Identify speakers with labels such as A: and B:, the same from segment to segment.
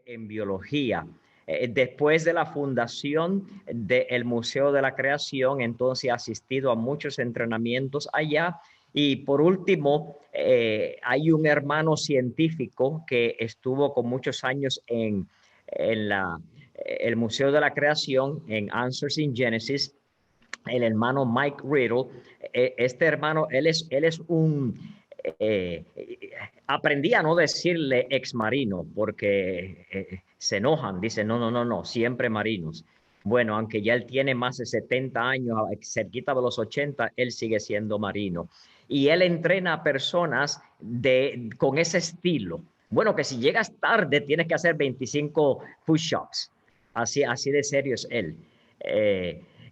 A: en biología. Después de la fundación del Museo de la Creación, entonces he asistido a muchos entrenamientos allá. Y por último, hay un hermano científico que estuvo con muchos años en el Museo de la Creación, en Answers in Genesis, el hermano Mike Riddle. Este hermano, él es un... Eh, aprendí a no decirle ex marino porque se enojan, dicen no, siempre marinos. Bueno, aunque ya él tiene más de 70 años, cerquita de los 80, él sigue siendo marino. Y él entrena a personas con ese estilo. Bueno, que si llegas tarde tienes que hacer 25 push-ups. Así de serio es él.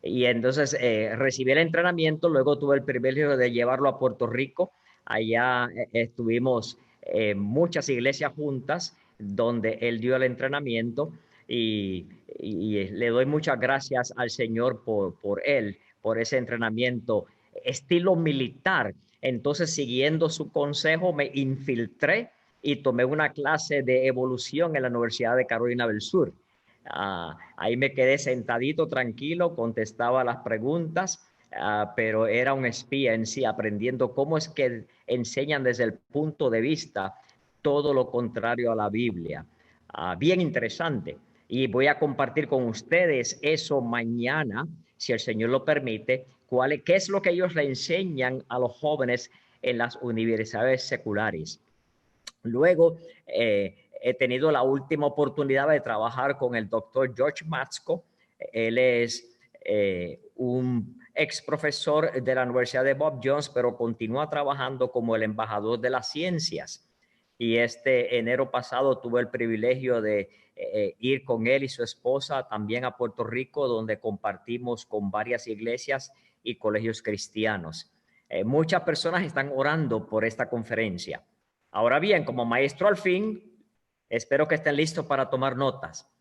A: Y entonces recibí el entrenamiento, luego tuve el privilegio de llevarlo a Puerto Rico. Allá estuvimos muchas iglesias juntas donde él dio el entrenamiento y le doy muchas gracias al Señor por él, por ese entrenamiento estilo militar. Entonces, siguiendo su consejo, me infiltré y tomé una clase de evolución en la Universidad de Carolina del Sur. Ahí me quedé sentadito, tranquilo, contestaba las preguntas, pero era un espía en sí, aprendiendo cómo es que enseñan desde el punto de vista todo lo contrario a la Biblia. Bien interesante. Y voy a compartir con ustedes eso mañana, si el Señor lo permite, qué es lo que ellos le enseñan a los jóvenes en las universidades seculares. Luego, he tenido la última oportunidad de trabajar con el doctor George Matzko. Él es un ex profesor de la Universidad de Bob Jones, pero continúa trabajando como el embajador de las ciencias. Y este enero pasado tuve el privilegio de ir con él y su esposa también a Puerto Rico, donde compartimos con varias iglesias y colegios cristianos. Muchas personas están orando por esta conferencia. Ahora bien, como maestro al fin, espero que estén listos para tomar notas.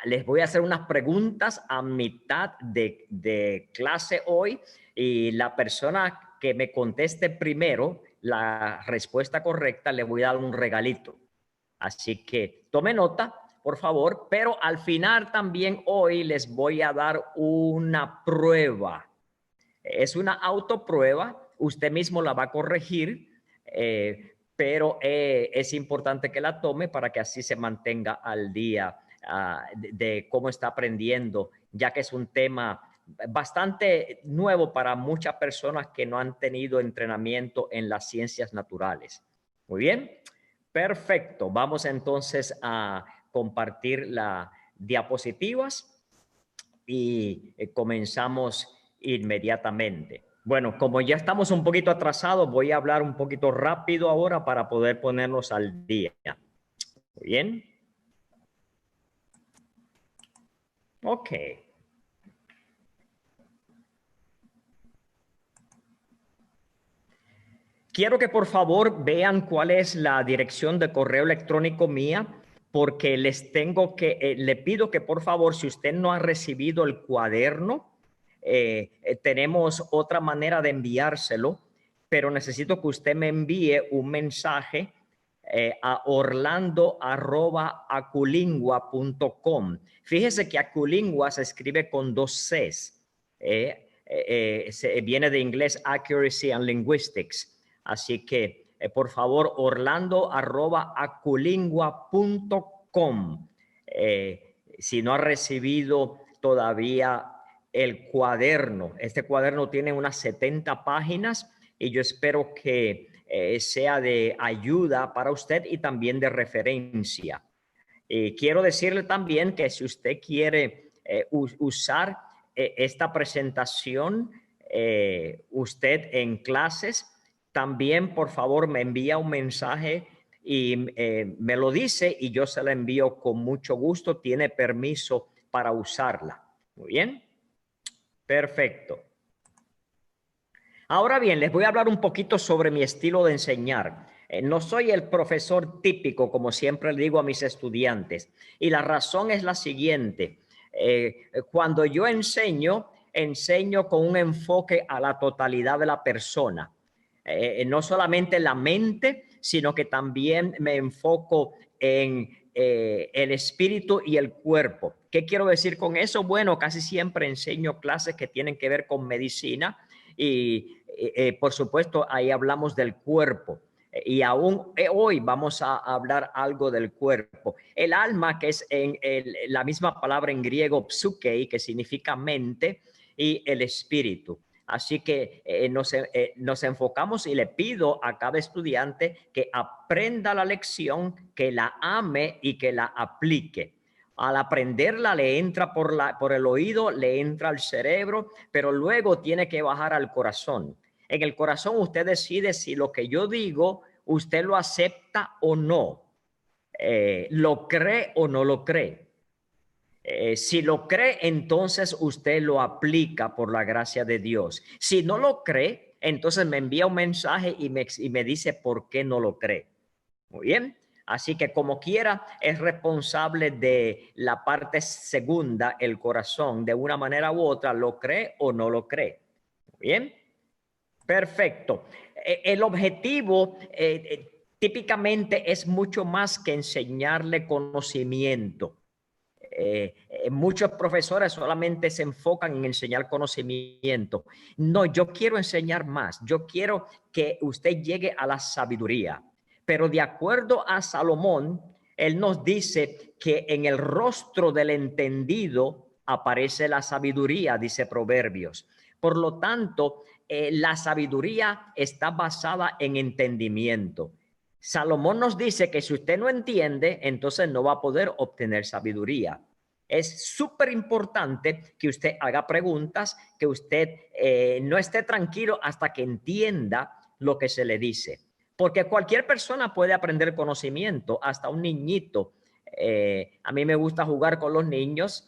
A: Les voy a hacer unas preguntas a mitad de clase hoy y la persona que me conteste primero la respuesta correcta le voy a dar un regalito. Así que tome nota, por favor, pero al final también hoy les voy a dar una prueba. Es una autoprueba, usted mismo la va a corregir, pero es importante que la tome para que así se mantenga al día de cómo está aprendiendo, ya que es un tema bastante nuevo para muchas personas que no han tenido entrenamiento en las ciencias naturales. Muy bien, perfecto. Vamos entonces a compartir las diapositivas y comenzamos inmediatamente. Bueno, como ya estamos un poquito atrasados, voy a hablar un poquito rápido ahora para poder ponernos al día. Muy bien. Ok. Quiero que por favor vean cuál es la dirección de correo electrónico mía, porque le pido que por favor, si usted no ha recibido el cuaderno, tenemos otra manera de enviárselo, pero necesito que usted me envíe un mensaje a orlando@aculingua.com. Fíjese que Aculingua se escribe con 2 Cs. Viene de inglés Accuracy and Linguistics. Así que, por favor, orlando@aculingua.com. Si no ha recibido todavía el cuaderno, este cuaderno tiene unas 70 páginas y yo espero que sea de ayuda para usted y también de referencia. Quiero decirle también que si usted quiere usar esta presentación, usted en clases, también por favor me envía un mensaje y me lo dice y yo se la envío con mucho gusto. Tiene permiso para usarla. Muy bien. Perfecto. Ahora bien, les voy a hablar un poquito sobre mi estilo de enseñar. No soy el profesor típico, como siempre le digo a mis estudiantes. Y la razón es la siguiente. Cuando yo enseño con un enfoque a la totalidad de la persona. No solamente la mente, sino que también me enfoco en el espíritu y el cuerpo. ¿Qué quiero decir con eso? Bueno, casi siempre enseño clases que tienen que ver con medicina y por supuesto ahí hablamos del cuerpo. Y aún hoy vamos a hablar algo del cuerpo. El alma, que es la misma palabra en griego psuke, que significa mente, y el espíritu. Así que nos enfocamos y le pido a cada estudiante que aprenda la lección, que la ame y que la aplique. Al aprenderla le entra por el oído, le entra al cerebro, pero luego tiene que bajar al corazón. En el corazón usted decide si lo que yo digo, usted lo acepta o no, lo cree o no lo cree. Si lo cree, entonces usted lo aplica por la gracia de Dios. Si no lo cree, entonces me envía un mensaje y me dice por qué no lo cree. Muy bien. Así que como quiera, es responsable de la parte segunda, el corazón, de una manera u otra, lo cree o no lo cree. Muy bien. Perfecto. El objetivo típicamente es mucho más que enseñarle conocimiento. Muchos profesores solamente se enfocan en enseñar conocimiento. No, yo quiero enseñar más. Yo quiero que usted llegue a la sabiduría. Pero de acuerdo a Salomón, él nos dice que en el rostro del entendido aparece la sabiduría, dice Proverbios. Por lo tanto, la sabiduría está basada en entendimiento. Salomón nos dice que si usted no entiende, entonces no va a poder obtener sabiduría. Es súper importante que usted haga preguntas, que usted no esté tranquilo hasta que entienda lo que se le dice. Porque cualquier persona puede aprender conocimiento, hasta un niñito. A mí me gusta jugar con los niños.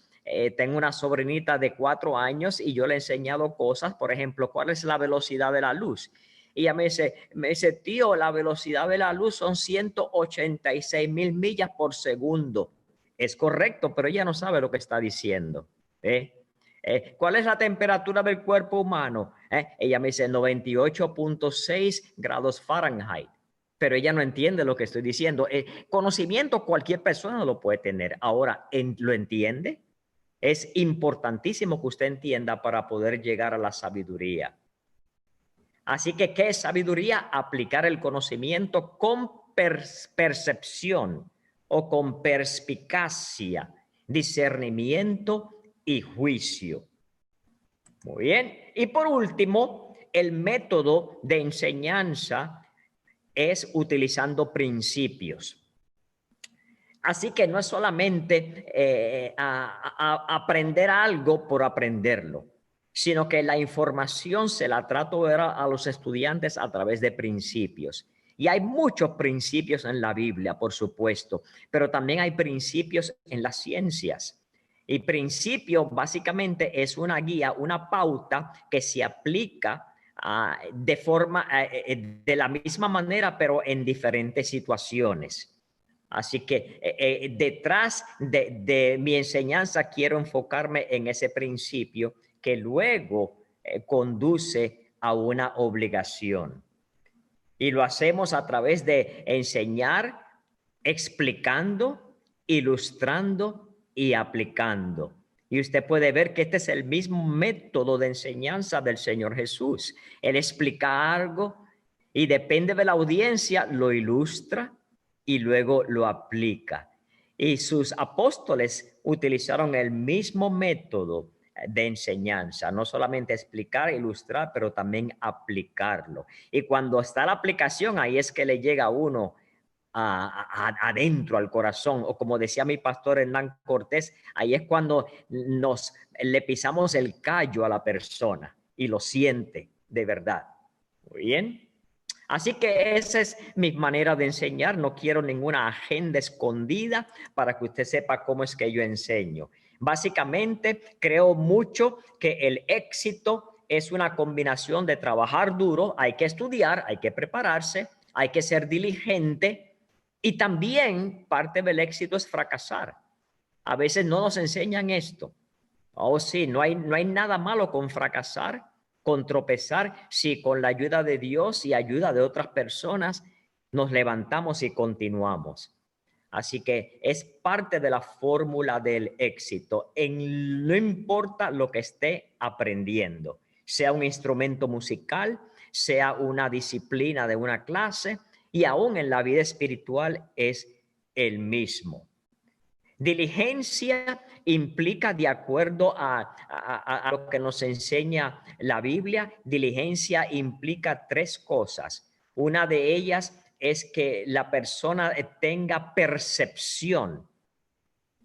A: Tengo una sobrinita de 4 años y yo le he enseñado cosas, por ejemplo, ¿cuál es la velocidad de la luz? Y ella me dice, tío, la velocidad de la luz son 186,000 millas por segundo. Es correcto, pero ella no sabe lo que está diciendo. ¿Cuál es la temperatura del cuerpo humano? Ella me dice 98,6 grados Fahrenheit, pero ella no entiende lo que estoy diciendo. Conocimiento cualquier persona lo puede tener. Ahora, ¿lo entiende? Es importantísimo que usted entienda para poder llegar a la sabiduría. Así que, ¿qué es sabiduría? Aplicar el conocimiento con percepción o con perspicacia, discernimiento y juicio. Muy bien. Y por último, el método de enseñanza es utilizando principios. Así que no es solamente aprender algo por aprenderlo, sino que la información se la trato a los estudiantes a través de principios. Y hay muchos principios en la Biblia, por supuesto, pero también hay principios en las ciencias. Y principio básicamente es una guía, una pauta que se aplica de la misma manera, pero en diferentes situaciones. Así que detrás de mi enseñanza quiero enfocarme en ese principio que luego conduce a una obligación. Y lo hacemos a través de enseñar, explicando, ilustrando y aplicando. Y usted puede ver que este es el mismo método de enseñanza del Señor Jesús. Él explica algo y depende de la audiencia, lo ilustra y luego lo aplica. Y sus apóstoles utilizaron el mismo método de enseñanza, no solamente explicar, ilustrar, pero también aplicarlo. Y cuando está la aplicación, ahí es que le llega a uno adentro al corazón, o como decía mi pastor Hernán Cortés, ahí es cuando le pisamos el callo a la persona y lo siente de verdad. Muy bien. Así que esa es mi manera de enseñar. No quiero ninguna agenda escondida para que usted sepa cómo es que yo enseño. Básicamente, creo mucho que el éxito es una combinación de trabajar duro, hay que estudiar, hay que prepararse, hay que ser diligente y también parte del éxito es fracasar. A veces no nos enseñan esto. Oh, sí, no hay nada malo con fracasar, con tropezar, sí, con la ayuda de Dios y ayuda de otras personas, nos levantamos y continuamos. Así que es parte de la fórmula del éxito. No importa lo que esté aprendiendo, sea un instrumento musical, sea una disciplina de una clase, y aún en la vida espiritual es el mismo. Diligencia implica, de acuerdo a lo que nos enseña la Biblia, diligencia implica tres cosas. Una de ellas es que la persona tenga percepción.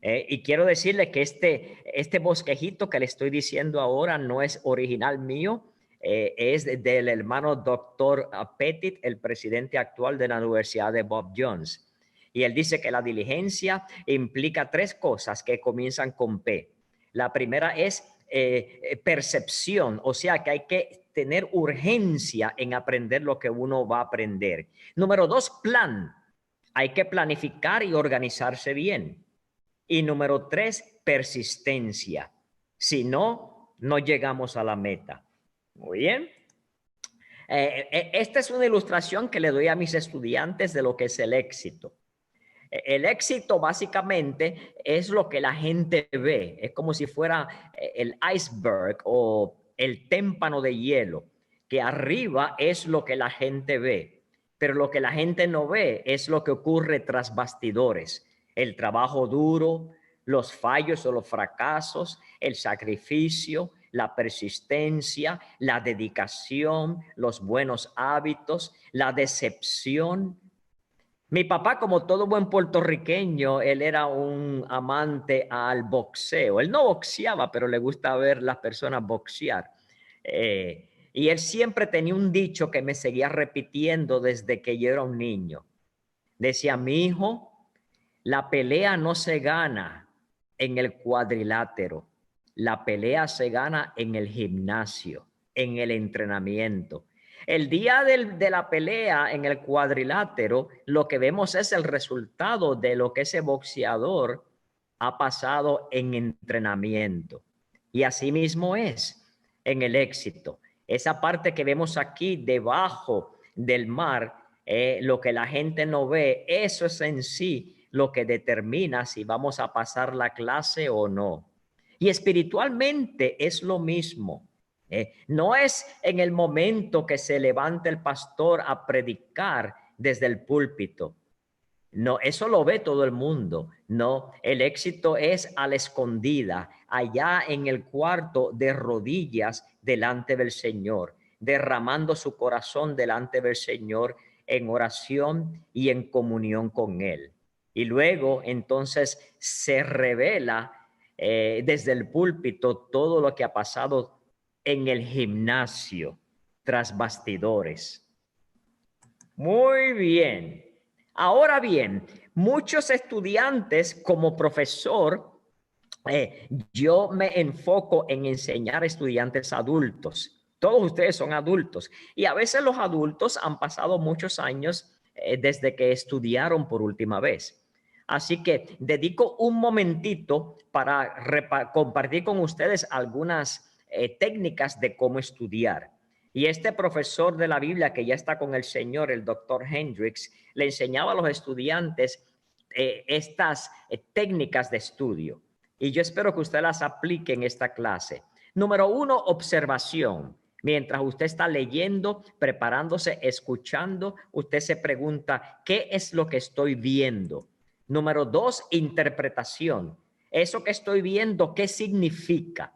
A: Y quiero decirle que este bosquejito que le estoy diciendo ahora no es original mío, es del hermano doctor Pettit, el presidente actual de la Universidad de Bob Jones. Y él dice que la diligencia implica tres cosas que comienzan con P. La primera es percepción, o sea que hay que tener urgencia en aprender lo que uno va a aprender. Número dos, plan. Hay que planificar y organizarse bien. Y número tres, persistencia. Si no, no llegamos a la meta. Muy bien. Esta es una ilustración que le doy a mis estudiantes de lo que es el éxito. El éxito básicamente es lo que la gente ve. Es como si fuera el iceberg o el témpano de hielo, que arriba es lo que la gente ve, pero lo que la gente no ve es lo que ocurre tras bastidores. El trabajo duro, los fallos o los fracasos, el sacrificio, la persistencia, la dedicación, los buenos hábitos, la decepción. Mi papá, como todo buen puertorriqueño, él era un amante al boxeo. Él no boxeaba, pero le gusta ver las personas boxear. Y él siempre tenía un dicho que me seguía repitiendo desde que yo era un niño. Decía, mi hijo, la pelea no se gana en el cuadrilátero. La pelea se gana en el gimnasio, en el entrenamiento. El día de la pelea en el cuadrilátero, lo que vemos es el resultado de lo que ese boxeador ha pasado en entrenamiento. Y así mismo es en el éxito. Esa parte que vemos aquí debajo del mar, lo que la gente no ve, eso es en sí lo que determina si vamos a pasar la clase o no. Y espiritualmente es lo mismo. No es en el momento que se levanta el pastor a predicar desde el púlpito. No, eso lo ve todo el mundo. No, el éxito es a la escondida, allá en el cuarto de rodillas delante del Señor, derramando su corazón delante del Señor en oración y en comunión con Él. Y luego entonces se revela desde el púlpito todo lo que ha pasado en el gimnasio, tras bastidores. Muy bien. Ahora bien, muchos estudiantes como profesor, yo me enfoco en enseñar a estudiantes adultos. Todos ustedes son adultos y a veces los adultos han pasado muchos años desde que estudiaron por última vez. Así que dedico un momentito para compartir con ustedes algunas técnicas de cómo estudiar. Y este profesor de la Biblia que ya está con el Señor, el doctor Hendricks, le enseñaba a los estudiantes estas técnicas de estudio. Y yo espero que usted las aplique en esta clase. Número uno, observación. Mientras usted está leyendo, preparándose, escuchando, usted se pregunta, ¿qué es lo que estoy viendo? Número dos, interpretación. Eso que estoy viendo, ¿qué significa?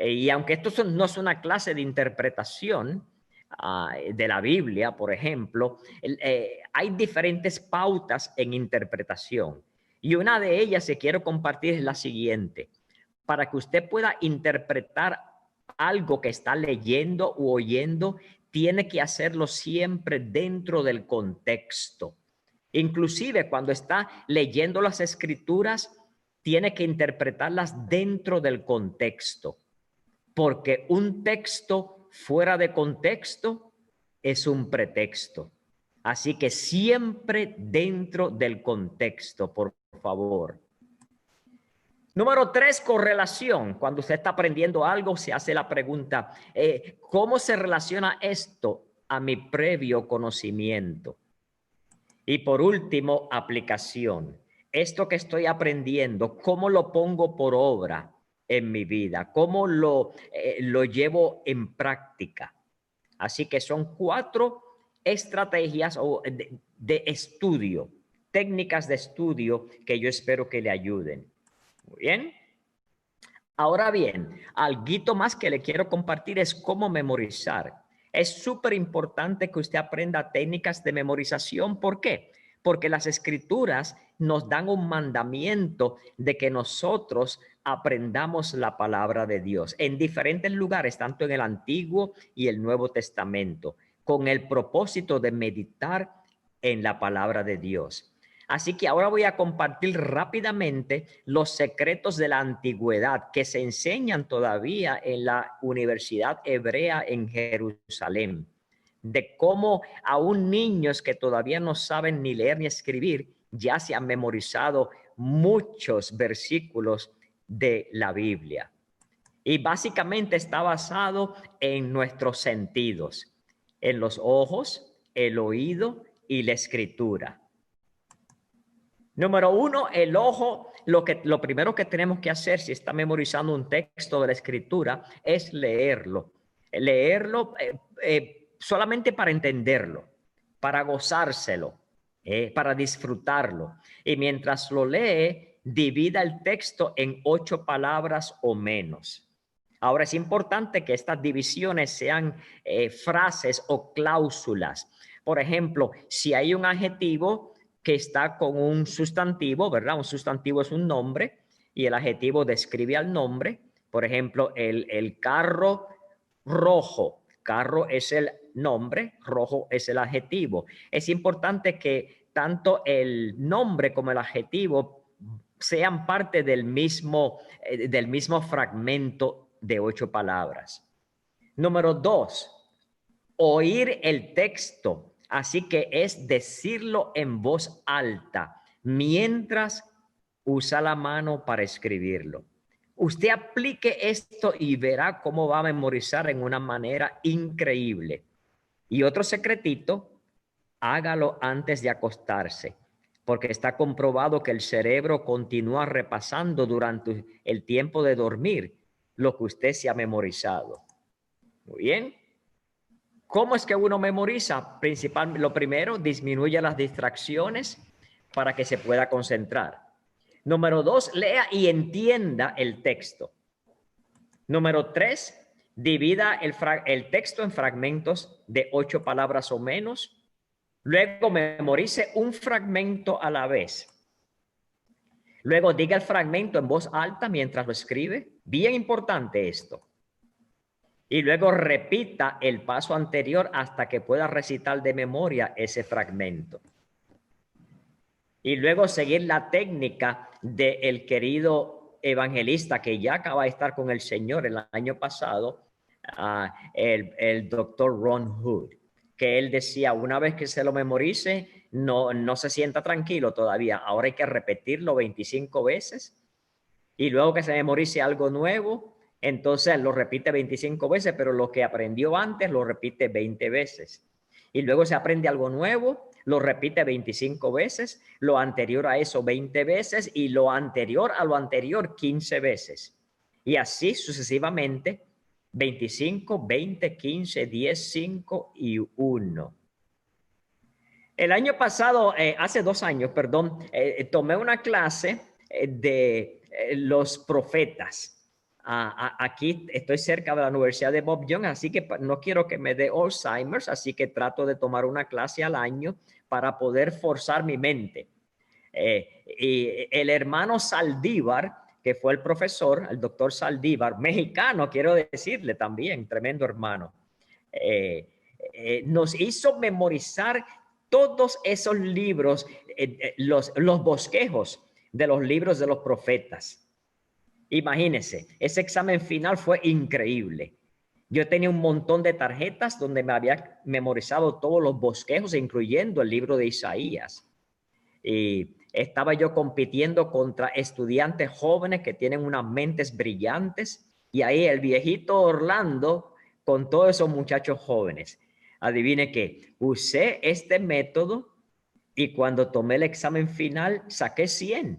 A: Y aunque esto no es una clase de interpretación de la Biblia, por ejemplo, hay diferentes pautas en interpretación. Y una de ellas que quiero compartir es la siguiente. Para que usted pueda interpretar algo que está leyendo u oyendo, tiene que hacerlo siempre dentro del contexto. Inclusive cuando está leyendo las escrituras, tiene que interpretarlas dentro del contexto. Porque un texto fuera de contexto es un pretexto. Así que siempre dentro del contexto, por favor. Número tres, correlación. Cuando usted está aprendiendo algo, se hace la pregunta, ¿cómo se relaciona esto a mi previo conocimiento? Y por último, aplicación. Esto que estoy aprendiendo, ¿cómo lo pongo por obra en mi vida? ¿Cómo lo llevo en práctica? Así que son 4 estrategias de estudio, técnicas de estudio que yo espero que le ayuden. Muy bien. Ahora bien, algo más que le quiero compartir es cómo memorizar. Es súper importante que usted aprenda técnicas de memorización. ¿Por qué? Porque las escrituras nos dan un mandamiento de que nosotros aprendamos la palabra de Dios en diferentes lugares, tanto en el Antiguo y el Nuevo Testamento, con el propósito de meditar en la palabra de Dios. Así que ahora voy a compartir rápidamente los secretos de la antigüedad que se enseñan todavía en la Universidad Hebrea en Jerusalén, de cómo aún niños que todavía no saben ni leer ni escribir ya se han memorizado muchos versículos de la Biblia. Y básicamente está basado en nuestros sentidos, en los ojos, el oído y la escritura. Número 1, el ojo. Lo primero que tenemos que hacer si está memorizando un texto de la escritura es leerlo. Leerlo solamente para entenderlo, para gozárselo, para disfrutarlo. Y mientras lo lee, divida el texto en 8 palabras o menos. Ahora es importante que estas divisiones sean frases o cláusulas. Por ejemplo, si hay un adjetivo que está con un sustantivo, ¿verdad? Un sustantivo es un nombre y el adjetivo describe al nombre. Por ejemplo, el carro rojo. Carro es el nombre, rojo es el adjetivo. Es importante que tanto el nombre como el adjetivo sean parte del mismo fragmento de 8 palabras. Número 2, oír el texto. Así que es decirlo en voz alta mientras usa la mano para escribirlo. Usted aplique esto y verá cómo va a memorizar en una manera increíble. Y otro secretito, hágalo antes de acostarse, porque está comprobado que el cerebro continúa repasando durante el tiempo de dormir lo que usted se ha memorizado. Muy bien. ¿Cómo es que uno memoriza? Lo primero, disminuye las distracciones para que se pueda concentrar. Número 2, lea y entienda el texto. Número 3, divida el texto en fragmentos de 8 palabras o menos. Luego memorice un fragmento a la vez. Luego diga el fragmento en voz alta mientras lo escribe. Bien importante esto. Y luego repita el paso anterior hasta que pueda recitar de memoria ese fragmento. Y luego seguir la técnica del querido evangelista que ya acaba de estar con el Señor el año pasado, el doctor Ron Hood, que él decía, una vez que se lo memorice, no se sienta tranquilo todavía. Ahora hay que repetirlo 25 veces. Y luego que se memorice algo nuevo, entonces lo repite 25 veces, pero lo que aprendió antes lo repite 20 veces. Y luego se aprende algo nuevo, lo repite 25 veces, lo anterior a eso 20 veces y lo anterior a lo anterior 15 veces. Y así sucesivamente, 25, 20, 15, 10, 5 y 1. El año pasado, hace 2 años, perdón, tomé una clase de los profetas. Aquí estoy cerca de la Universidad de Bob Jones, así que no quiero que me dé Alzheimer's, así que trato de tomar una clase al año para poder forzar mi mente. Y el hermano Saldívar, que fue el profesor, el doctor Saldívar, mexicano, quiero decirle también, tremendo hermano, nos hizo memorizar todos esos libros, los bosquejos de los libros de los profetas. Imagínense, ese examen final fue increíble. Yo tenía un montón de tarjetas donde me había memorizado todos los bosquejos, incluyendo el libro de Isaías. Y estaba yo compitiendo contra estudiantes jóvenes que tienen unas mentes brillantes. Y ahí el viejito Orlando con todos esos muchachos jóvenes. Adivine qué, usé este método Y cuando tomé el examen final, saqué 100.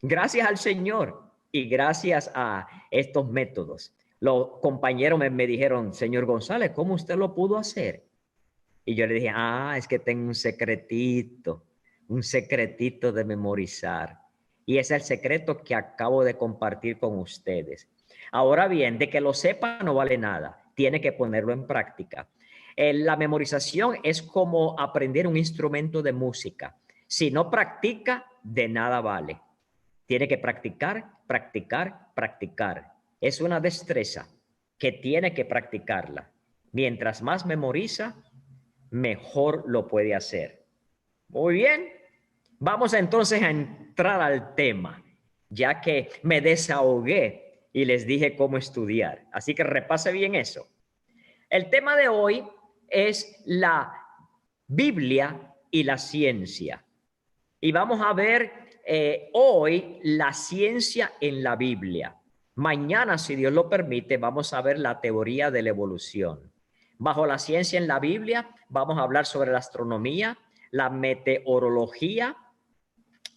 A: Gracias al Señor y gracias a estos métodos. Los compañeros me dijeron, señor González, ¿cómo usted lo pudo hacer? Y yo le dije, es que tengo un secretito de memorizar. Y ese es el secreto que acabo de compartir con ustedes. Ahora bien, de que lo sepa no vale nada. Tiene que ponerlo en práctica. La memorización es como aprender un instrumento de música. Si no practica, de nada vale. Tiene que practicar, practicar, practicar. Es una destreza que tiene que practicarla. Mientras más memoriza, mejor lo puede hacer. Muy bien. Vamos entonces a entrar al tema, ya que me desahogué y les dije cómo estudiar. Así que repase bien eso. El tema de hoy es la Biblia y la ciencia. Y vamos a ver hoy la ciencia en la Biblia. Mañana, si Dios lo permite, vamos a ver la teoría de la evolución. Bajo la ciencia en la Biblia, vamos a hablar sobre la astronomía, la meteorología,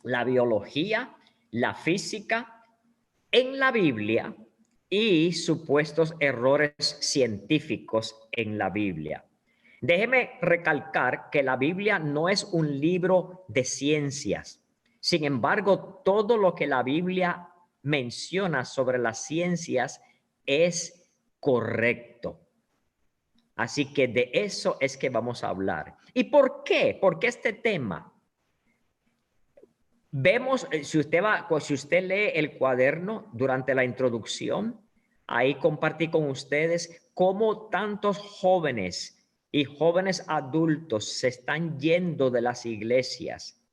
A: la biología, la física en la Biblia y supuestos errores científicos en la Biblia. Déjeme recalcar que la Biblia no es un libro de ciencias. Sin embargo, todo lo que la Biblia menciona sobre las ciencias es correcto. Así que de eso es que vamos a hablar. ¿Y por qué? ¿Por qué este tema? Vemos, si usted lee el cuaderno durante la introducción, ahí compartí con ustedes cómo tantos jóvenes y jóvenes adultos se están yendo de las iglesias.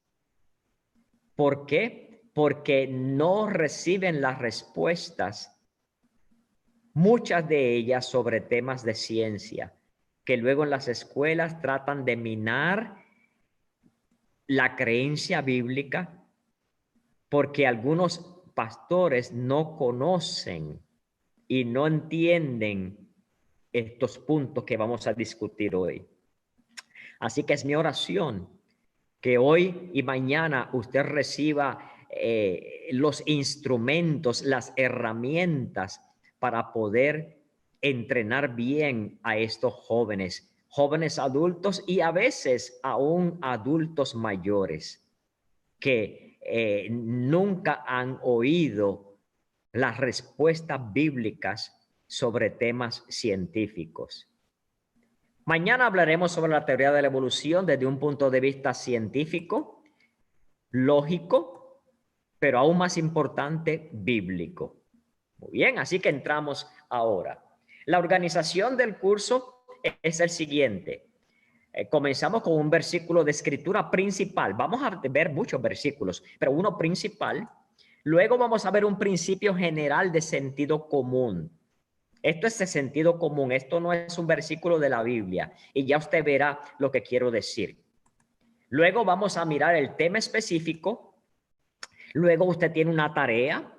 A: ¿Por qué? Porque no reciben las respuestas, muchas de ellas sobre temas de ciencia, que luego en las escuelas tratan de minar la creencia bíblica, porque algunos pastores no conocen y no entienden estos puntos que vamos a discutir hoy. Así que es mi oración que hoy y mañana usted reciba los instrumentos, las herramientas para poder entrenar bien a estos jóvenes, jóvenes adultos y a veces aún adultos mayores que nunca han oído las respuestas bíblicas sobre temas científicos. Mañana hablaremos sobre la teoría de la evolución desde un punto de vista científico, lógico, pero aún más importante, bíblico. Muy bien, así que entramos ahora. La organización del curso es el siguiente. Comenzamos con un versículo de escritura principal. Vamos a ver muchos versículos, pero uno principal. Luego vamos a ver un principio general de sentido común. Esto es de sentido común. Esto no es un versículo de la Biblia. Y ya usted verá lo que quiero decir. Luego vamos a mirar el tema específico. Luego usted tiene una tarea.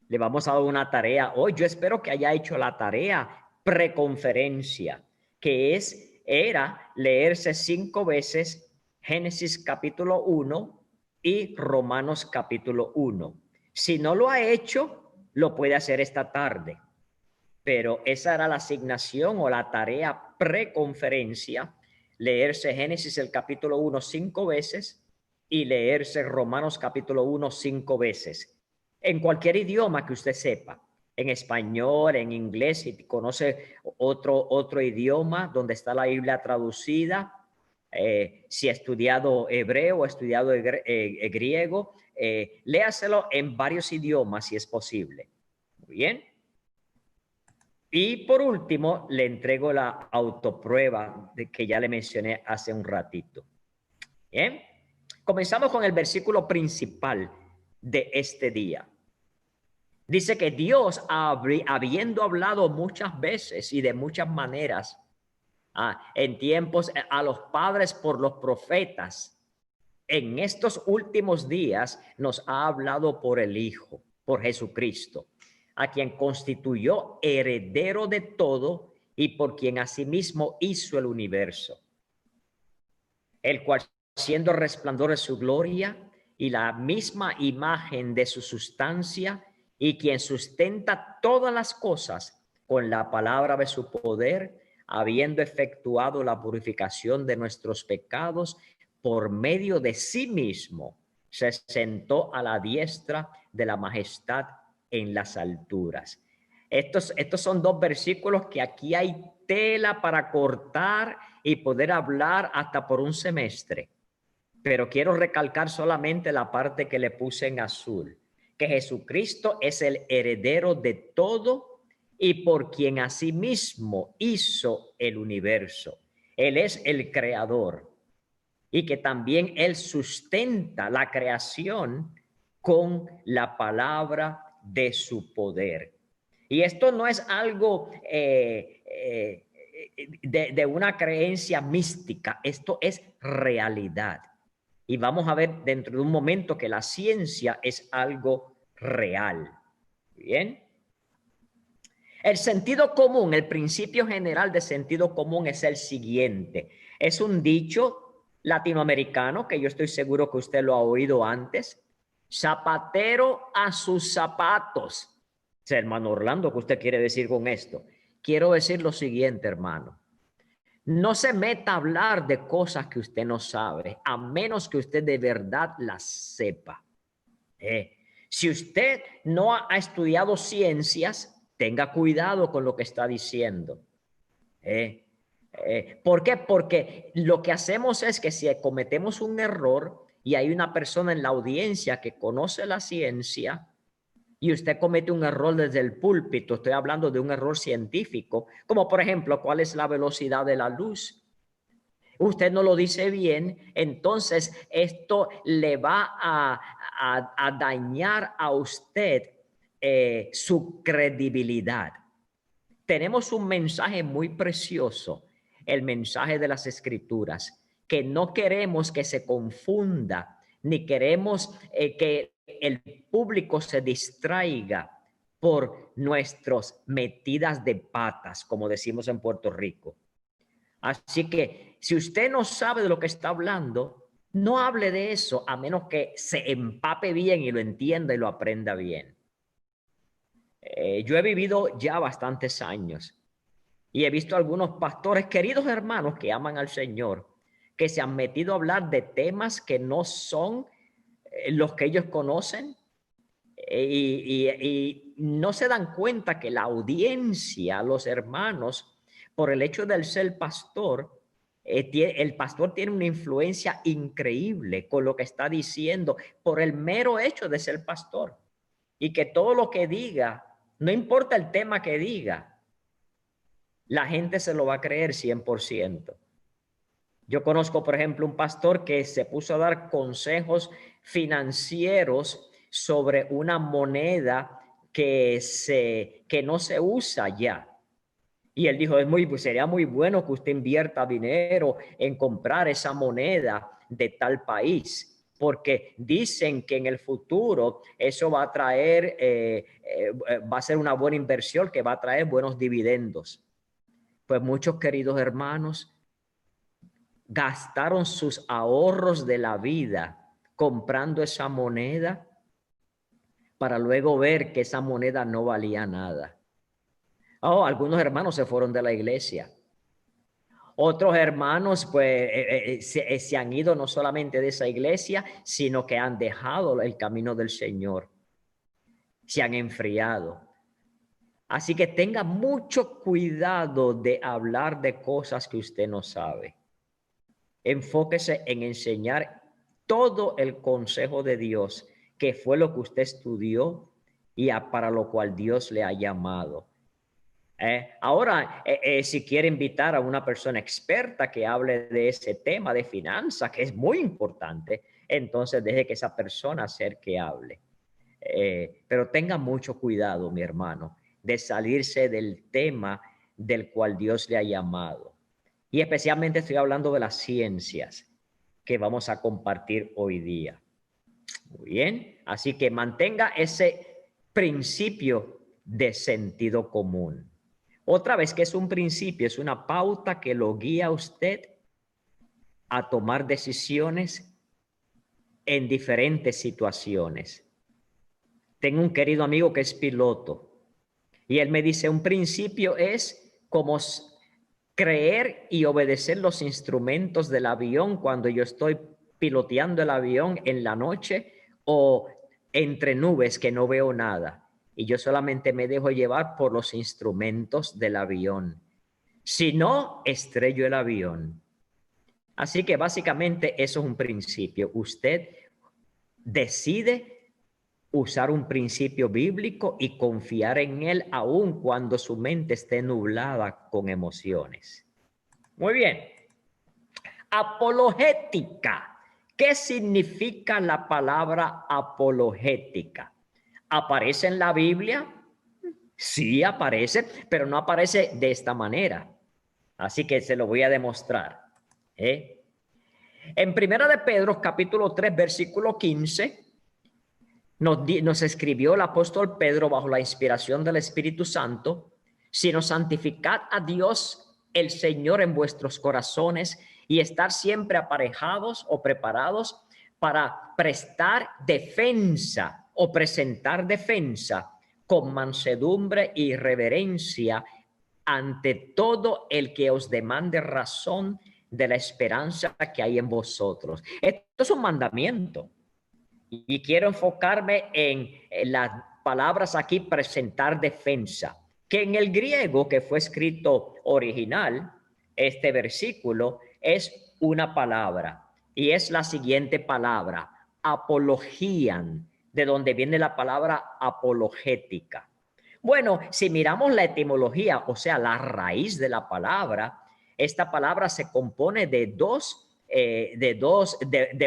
A: Le vamos a dar una tarea hoy. Yo espero que haya hecho la tarea preconferencia, que era leerse 5 veces Génesis capítulo 1 y Romanos capítulo 1. Si no lo ha hecho, lo puede hacer esta tarde. Pero esa era la asignación o la tarea preconferencia, leerse Génesis el capítulo 1 5 veces y leerse Romanos capítulo 1 5 veces. En cualquier idioma que usted sepa, en español, en inglés, si conoce otro idioma donde está la Biblia traducida, si ha estudiado hebreo o ha estudiado griego, léaselo en varios idiomas si es posible. Muy bien. Y por último, le entrego la autoprueba que ya le mencioné hace un ratito. Bien, comenzamos con el versículo principal de este día. Dice que Dios, habiendo hablado muchas veces y de muchas maneras, en tiempos a los padres por los profetas, en estos últimos días nos ha hablado por el Hijo, por Jesucristo, a quien constituyó heredero de todo y por quien asimismo hizo el universo, el cual haciendo resplandor de su gloria y la misma imagen de su sustancia, y quien sustenta todas las cosas con la palabra de su poder, habiendo efectuado la purificación de nuestros pecados por medio de sí mismo, se sentó a la diestra de la majestad en las alturas. Estos son dos versículos que aquí hay tela para cortar y poder hablar hasta por un semestre. Pero quiero recalcar solamente la parte que le puse en azul, que Jesucristo es el heredero de todo y por quien asimismo hizo el universo. Él es el creador y que también Él sustenta la creación con la palabra de su poder. Y esto no es algo de una creencia mística, esto es realidad. Y vamos a ver dentro de un momento que la ciencia es algo real. Bien. El sentido común, el principio general de sentido común es el siguiente. Es un dicho latinoamericano que yo estoy seguro que usted lo ha oído antes. Zapatero a sus zapatos. Hermano Orlando, ¿qué usted quiere decir con esto? Quiero decir lo siguiente, hermano. No se meta a hablar de cosas que usted no sabe, a menos que usted de verdad las sepa. Si usted no ha estudiado ciencias, tenga cuidado con lo que está diciendo. ¿Por qué? Porque lo que hacemos es que si cometemos un error y hay una persona en la audiencia que conoce la ciencia y usted comete un error desde el púlpito, estoy hablando de un error científico, como por ejemplo, ¿cuál es la velocidad de la luz? Usted no lo dice bien, entonces esto le va a dañar a usted su credibilidad. Tenemos un mensaje muy precioso, el mensaje de las Escrituras, que no queremos que se confunda, ni queremos que el público se distraiga por nuestras metidas de patas, como decimos en Puerto Rico. Así que si usted no sabe de lo que está hablando, no hable de eso a menos que se empape bien y lo entienda y lo aprenda bien. Yo he vivido ya bastantes años y he visto algunos pastores, queridos hermanos que aman al Señor, que se han metido a hablar de temas que no son los que ellos conocen y no se dan cuenta que la audiencia, los hermanos, por el hecho de ser pastor, el pastor tiene una influencia increíble con lo que está diciendo por el mero hecho de ser pastor. Y que todo lo que diga, no importa el tema que diga, la gente se lo va a creer 100%. Yo conozco, por ejemplo, un pastor que se puso a dar consejos financieros sobre una moneda que no se usa ya. Y él dijo, sería muy bueno que usted invierta dinero en comprar esa moneda de tal país, porque dicen que en el futuro eso va a traer, va a ser una buena inversión que va a traer buenos dividendos. Pues muchos queridos hermanos gastaron sus ahorros de la vida comprando esa moneda para luego ver que esa moneda no valía nada. Oh, algunos hermanos se fueron de la iglesia. Otros hermanos pues se han ido no solamente de esa iglesia, sino que han dejado el camino del Señor. Se han enfriado. Así que tenga mucho cuidado de hablar de cosas que usted no sabe. Enfóquese en enseñar todo el consejo de Dios, que fue lo que usted estudió y para lo cual Dios le ha llamado. Ahora, si quiere invitar a una persona experta que hable de ese tema de finanzas, que es muy importante, entonces deje que esa persona sea el que hable. Pero tenga mucho cuidado, mi hermano, de salirse del tema del cual Dios le ha llamado. Y especialmente estoy hablando de las ciencias que vamos a compartir hoy día. Muy bien, así que mantenga ese principio de sentido común. Otra vez que es un principio, es una pauta que lo guía a usted a tomar decisiones en diferentes situaciones. Tengo un querido amigo que es piloto y él me dice, un principio es como creer y obedecer los instrumentos del avión cuando yo estoy piloteando el avión en la noche o entre nubes que no veo nada. Y yo solamente me dejo llevar por los instrumentos del avión. Si no, estrello el avión. Así que básicamente eso es un principio. Usted decide usar un principio bíblico y confiar en él aun cuando su mente esté nublada con emociones. Muy bien. Apologética. ¿Qué significa la palabra apologética? ¿Aparece en la Biblia? Sí aparece, pero no aparece de esta manera. Así que se lo voy a demostrar. En Primera de Pedro, capítulo 3, versículo 15, nos escribió el apóstol Pedro bajo la inspiración del Espíritu Santo, sino santificad a Dios el Señor en vuestros corazones y estar siempre aparejados o preparados para prestar defensa o presentar defensa con mansedumbre y reverencia ante todo el que os demande razón de la esperanza que hay en vosotros. Esto es un mandamiento. Y quiero enfocarme en las palabras aquí, presentar defensa, que en el griego que fue escrito original, este versículo es una palabra y es la siguiente palabra, apologían, de donde viene la palabra apologética. Bueno, si miramos la etimología, o sea, la raíz de la palabra, esta palabra se compone de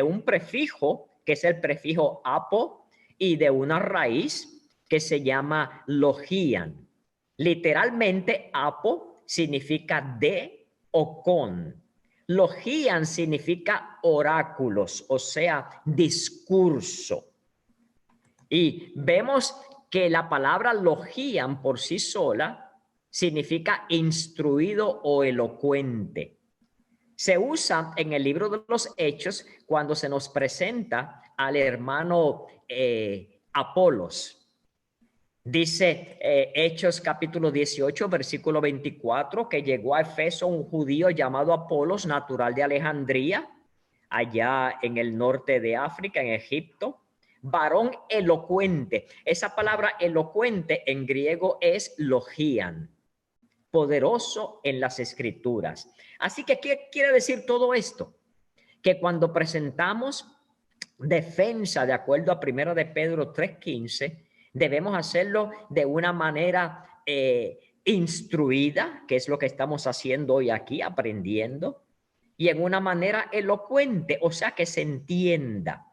A: un prefijo, que es el prefijo apo, y de una raíz que se llama logian. Literalmente, apo significa de o con. Logian significa oráculos, o sea, discurso. Y vemos que la palabra logian por sí sola significa instruido o elocuente. Se usa en el libro de los Hechos cuando se nos presenta al hermano Apolos. Dice Hechos capítulo 18, versículo 24, que llegó a Efeso un judío llamado Apolos, natural de Alejandría, allá en el norte de África, en Egipto. Varón elocuente. Esa palabra elocuente en griego es logian, poderoso en las escrituras. Así que, ¿qué quiere decir todo esto? Que cuando presentamos defensa de acuerdo a 1 de Pedro 3:15, debemos hacerlo de una manera instruida, que es lo que estamos haciendo hoy aquí, aprendiendo, y en una manera elocuente, o sea, que se entienda,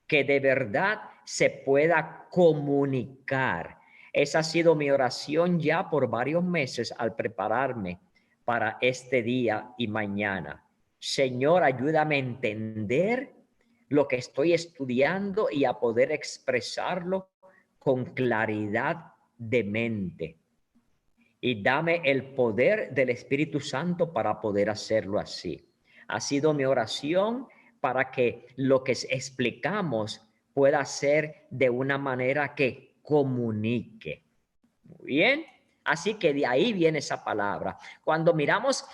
A: que de verdad se pueda comunicar. Esa ha sido mi oración ya por varios meses al prepararme para este día y mañana. Señor, ayúdame a entender lo que estoy estudiando y a poder expresarlo con claridad de mente. Y dame el poder del Espíritu Santo para poder hacerlo así. Ha sido mi oración para que lo que explicamos pueda ser de una manera que comunique. Muy bien. Así que de ahí viene esa palabra. Cuando miramos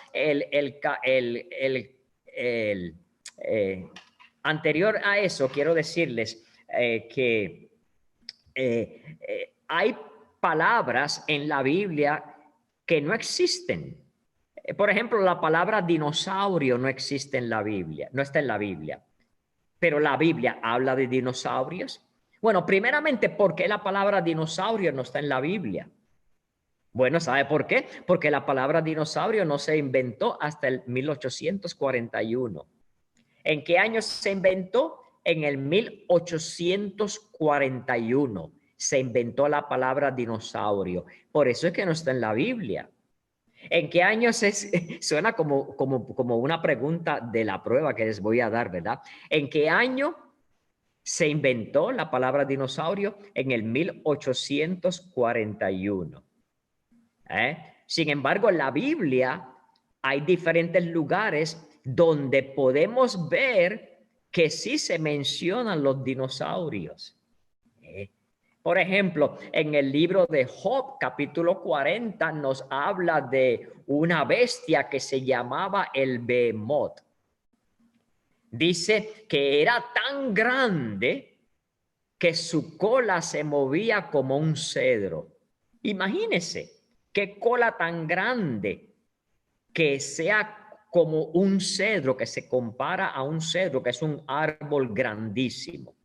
A: anterior a eso, quiero decirles que hay palabras en la Biblia que no existen. Por ejemplo, la palabra dinosaurio no existe en la Biblia, no está en la Biblia. Pero la Biblia habla de dinosaurios. Bueno, primeramente, ¿por qué la palabra dinosaurio no está en la Biblia? Bueno, ¿sabe por qué? Porque la palabra dinosaurio no se inventó hasta el 1841. ¿En qué año se inventó? En el 1841 se inventó la palabra dinosaurio. Por eso es que no está en la Biblia. ¿En qué año suena como una pregunta de la prueba que les voy a dar, ¿verdad? ¿En qué año se inventó la palabra dinosaurio? En el 1841. Sin embargo, en la Biblia hay diferentes lugares donde podemos ver que sí se mencionan los dinosaurios. Por ejemplo, en el libro de Job, capítulo 40, nos habla de una bestia que se llamaba el Behemoth. Dice que era tan grande que su cola se movía como un cedro. Imagínese qué cola tan grande que sea como un cedro, que se compara a un cedro, que es un árbol grandísimo.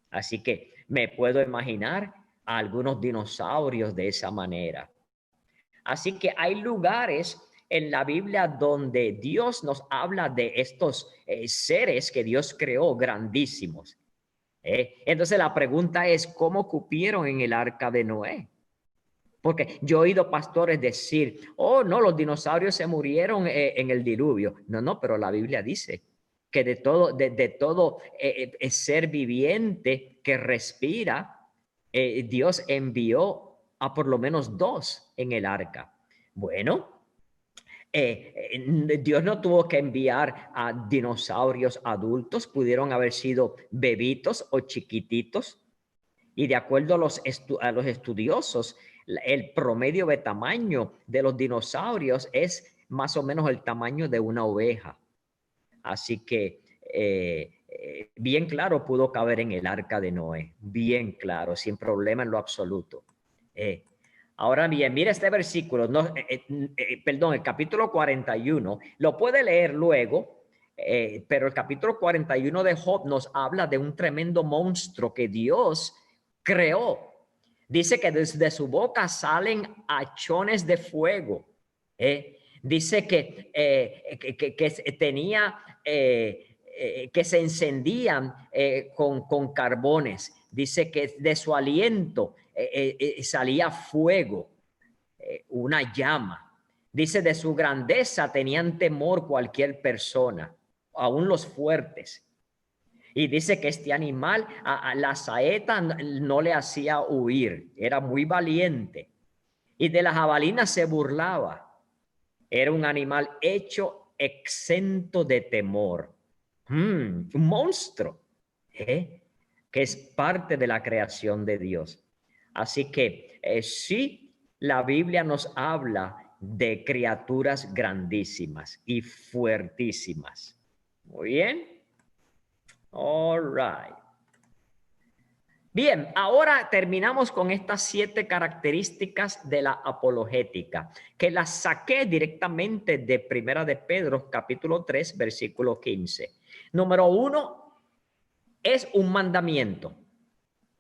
A: Así que me puedo imaginar a algunos dinosaurios de esa manera. Así que hay lugares en la Biblia donde Dios nos habla de estos seres que Dios creó grandísimos. Entonces la pregunta es, ¿cómo cupieron en el arca de Noé? Porque yo he oído pastores decir, oh, no, los dinosaurios se murieron en el diluvio. No, no, pero la Biblia dice que de todo ser viviente que respira, Dios envió a por lo menos 2 en el arca. Bueno, Dios no tuvo que enviar a dinosaurios adultos, pudieron haber sido bebitos o chiquititos. Y de acuerdo a los estudiosos, el promedio de tamaño de los dinosaurios es más o menos el tamaño de una oveja. Así que bien claro pudo caber en el arca de Noé, bien claro, sin problema en lo absoluto. Ahora bien, mira este versículo, no, perdón, el capítulo 41, lo puede leer luego, pero el capítulo 41 de Job nos habla de un tremendo monstruo que Dios creó. Dice que desde su boca salen hachones de fuego. Dice que tenía, que se encendían con carbones. Dice que de su aliento salía fuego, una llama. Dice de su grandeza tenían temor cualquier persona, aún los fuertes. Y dice que este animal a la saeta no le hacía huir, era muy valiente. Y de la jabalina se burlaba. Era un animal hecho exento de temor. Un monstruo, que es parte de la creación de Dios. Así que sí, la Biblia nos habla de criaturas grandísimas y fuertísimas. Muy bien. All right. Bien, ahora terminamos con estas 7 características de la apologética, que las saqué directamente de Primera de Pedro, capítulo 3, versículo 15. Número 1, es un mandamiento.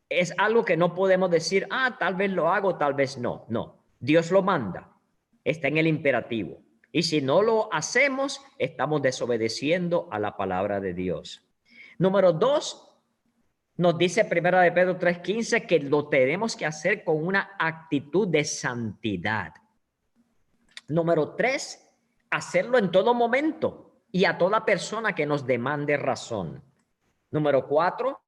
A: Es algo que no podemos decir, tal vez lo hago, tal vez no. No, Dios lo manda, está en el imperativo. Y si no lo hacemos, estamos desobedeciendo a la palabra de Dios. Número 2, nos dice Primera de Pedro 3:15 que lo tenemos que hacer con una actitud de santidad. Número 3, hacerlo en todo momento y a toda persona que nos demande razón. Número 4,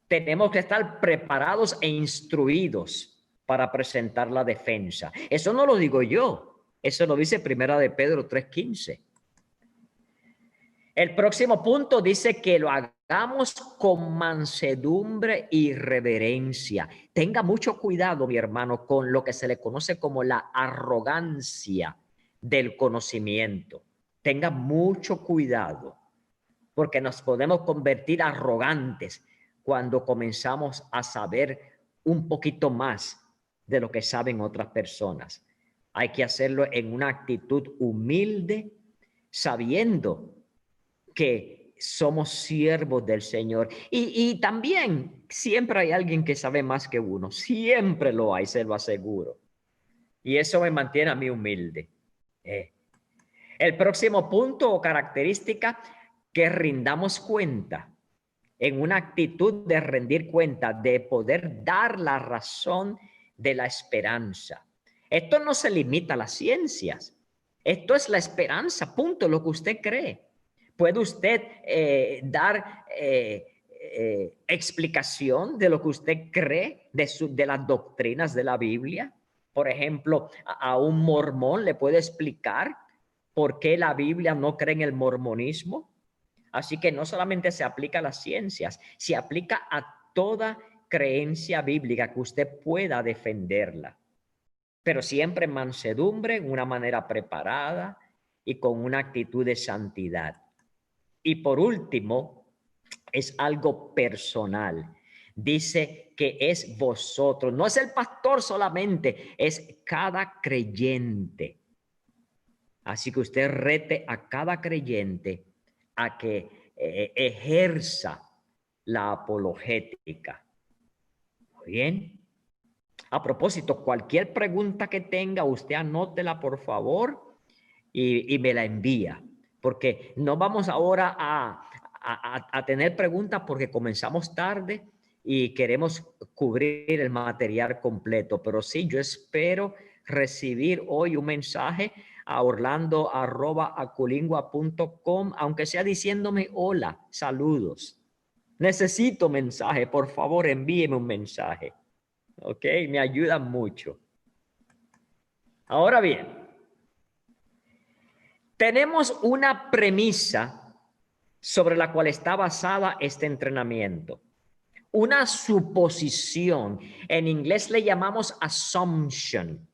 A: tenemos que estar preparados e instruidos para presentar la defensa. Eso no lo digo yo, eso lo dice Primera de Pedro 3:15. El próximo punto dice que lo hagamos con mansedumbre y reverencia. Tenga mucho cuidado, mi hermano, con lo que se le conoce como la arrogancia del conocimiento. Tenga mucho cuidado, porque nos podemos convertir arrogantes cuando comenzamos a saber un poquito más de lo que saben otras personas. Hay que hacerlo en una actitud humilde, sabiendo que somos siervos del Señor. Y también siempre hay alguien que sabe más que uno. Siempre lo hay, se lo aseguro. Y eso me mantiene a mí humilde. El próximo punto o característica, que rindamos cuenta, en una actitud de rendir cuenta, de poder dar la razón de la esperanza. Esto no se limita a las ciencias. Esto es la esperanza, punto, lo que usted cree. ¿Puede usted dar explicación de lo que usted cree de las doctrinas de la Biblia? Por ejemplo, a un mormón le puede explicar por qué la Biblia no cree en el mormonismo. Así que no solamente se aplica a las ciencias, se aplica a toda creencia bíblica que usted pueda defenderla, pero siempre en mansedumbre, en una manera preparada y con una actitud de santidad. Y por último, es algo personal. Dice que es vosotros, no es el pastor solamente, es cada creyente. Así que usted rete a cada creyente a que ejerza la apologética. Muy bien. A propósito, cualquier pregunta que tenga, usted anótela por favor y me la envía, porque no vamos ahora a tener preguntas porque comenzamos tarde y queremos cubrir el material completo, pero sí, yo espero recibir hoy un mensaje a orlando@aculingua.com, aunque sea diciéndome hola, saludos. Necesito mensaje, por favor, envíeme un mensaje. Ok, me ayuda mucho. Ahora bien, tenemos una premisa sobre la cual está basada este entrenamiento. Una suposición. En inglés le llamamos assumption.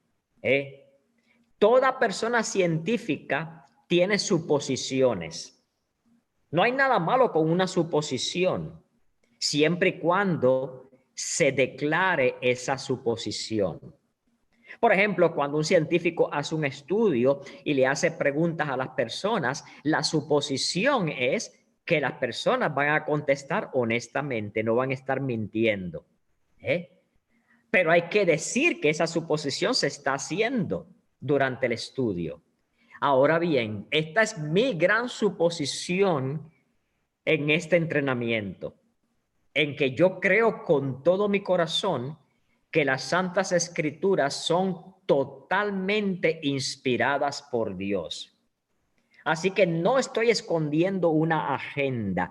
A: Toda persona científica tiene suposiciones. No hay nada malo con una suposición, siempre y cuando se declare esa suposición. Por ejemplo, cuando un científico hace un estudio y le hace preguntas a las personas, la suposición es que las personas van a contestar honestamente, no van a estar mintiendo. Pero hay que decir que esa suposición se está haciendo durante el estudio. Ahora bien, esta es mi gran suposición en este entrenamiento, en que yo creo con todo mi corazón que las Santas Escrituras son totalmente inspiradas por Dios. Así que no estoy escondiendo una agenda.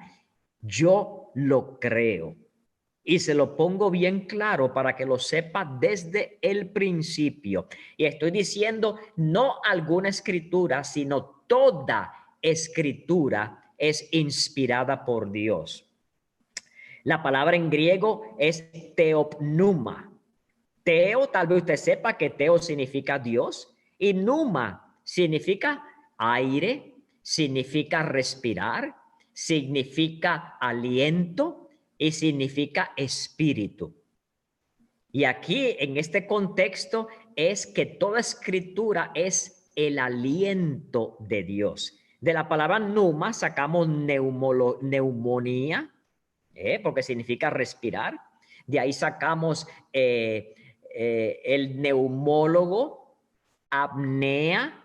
A: Yo lo creo. Y se lo pongo bien claro para que lo sepa desde el principio. Y estoy diciendo no alguna escritura, sino toda escritura es inspirada por Dios. La palabra en griego es teopnuma. Teo, tal vez usted sepa que teo significa Dios y numa significa aire, significa respirar, significa aliento y significa espíritu. Y aquí en este contexto es que toda escritura es el aliento de Dios. De la palabra numa sacamos neumonía, porque significa respirar. De ahí sacamos el neumólogo, apnea,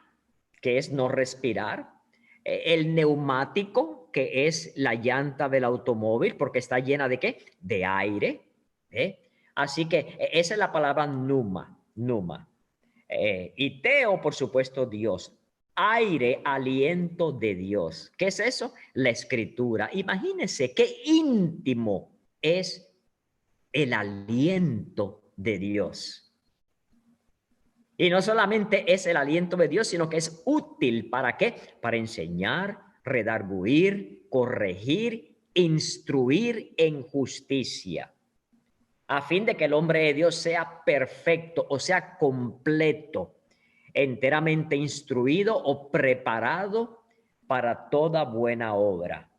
A: que es no respirar. El neumático, que es la llanta del automóvil, porque está llena de ¿qué? De aire. Así que esa es la palabra numa. Y teo, por supuesto, Dios. Aire, aliento de Dios. ¿Qué es eso? La escritura. Imagínense qué íntimo es el aliento de Dios. Y no solamente es el aliento de Dios, sino que es útil. ¿Para qué? Para enseñar, redarguir, corregir, instruir en justicia, a fin de que el hombre de Dios sea perfecto, o sea, completo, enteramente instruido o preparado para toda buena obra.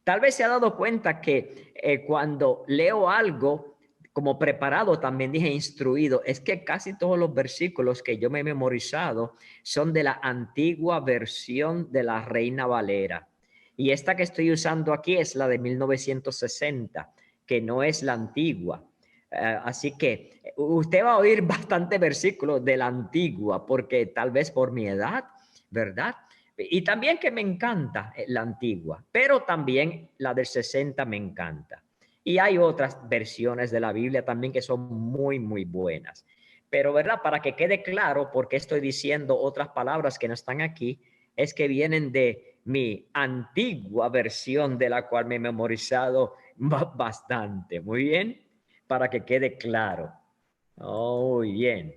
A: Tal vez se ha dado cuenta que cuando leo algo como preparado, también dije instruido, es que casi todos los versículos que yo me he memorizado son de la antigua versión de la Reina Valera. Y esta que estoy usando aquí es la de 1960, que no es la antigua. Así que usted va a oír bastante versículos de la antigua, porque tal vez por mi edad, ¿verdad? Y también que me encanta la antigua, pero también la del 60 me encanta. Y hay otras versiones de la Biblia también que son muy, muy buenas. Pero, ¿verdad? Para que quede claro por qué estoy diciendo otras palabras que no están aquí, es que vienen de mi antigua versión de la cual me he memorizado bastante. Muy bien, para que quede claro. Muy bien.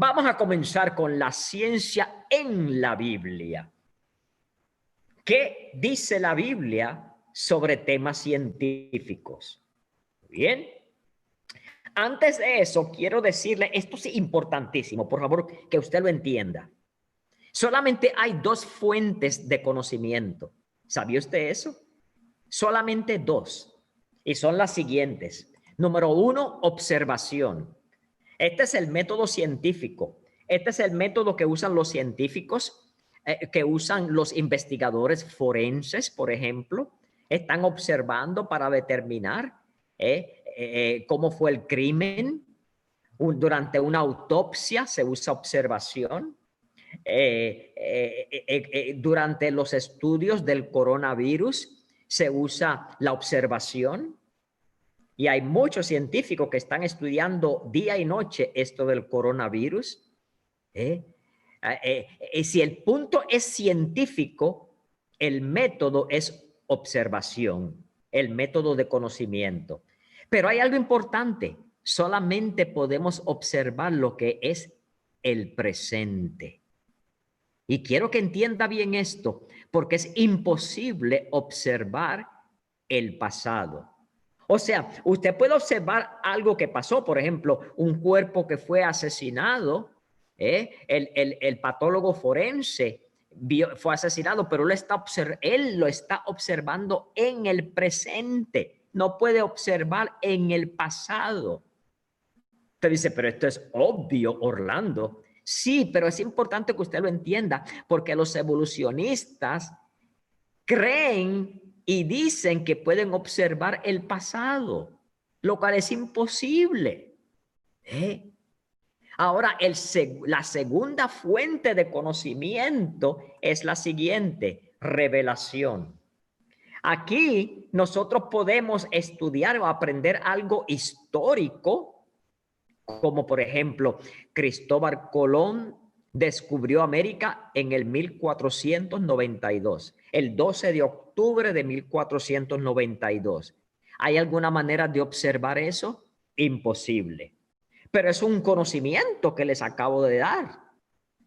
A: Vamos a comenzar con la ciencia en la Biblia. ¿Qué dice la Biblia sobre temas científicos? Bien. Antes de eso, quiero decirle, esto es importantísimo, por favor, que usted lo entienda. Solamente hay dos fuentes de conocimiento. ¿Sabía usted eso? Solamente dos. Y son las siguientes. Número uno, observación. Este es el método científico. Este es el método que usan los científicos, que usan los investigadores forenses, por ejemplo. Están observando para determinar cómo fue el crimen. Durante una autopsia se usa observación. Durante los estudios del coronavirus se usa la observación. Y hay muchos científicos que están estudiando día y noche esto del coronavirus. Si el punto es científico, el método es observación, el método de conocimiento. Pero hay algo importante, solamente podemos observar lo que es el presente. Y quiero que entienda bien esto, porque es imposible observar el pasado. O sea, usted puede observar algo que pasó, por ejemplo, un cuerpo que fue asesinado, el patólogo forense fue asesinado, pero él lo está observando en el presente, no puede observar en el pasado. Usted dice, pero esto es obvio, Orlando. Sí, pero es importante que usted lo entienda, porque los evolucionistas creen y dicen que pueden observar el pasado, lo cual es imposible. Ahora, la segunda fuente de conocimiento es la siguiente, revelación. Aquí nosotros podemos estudiar o aprender algo histórico, como por ejemplo, Cristóbal Colón descubrió América en el 1492, el 12 de octubre de 1492. ¿Hay alguna manera de observar eso? Imposible. Pero es un conocimiento que les acabo de dar,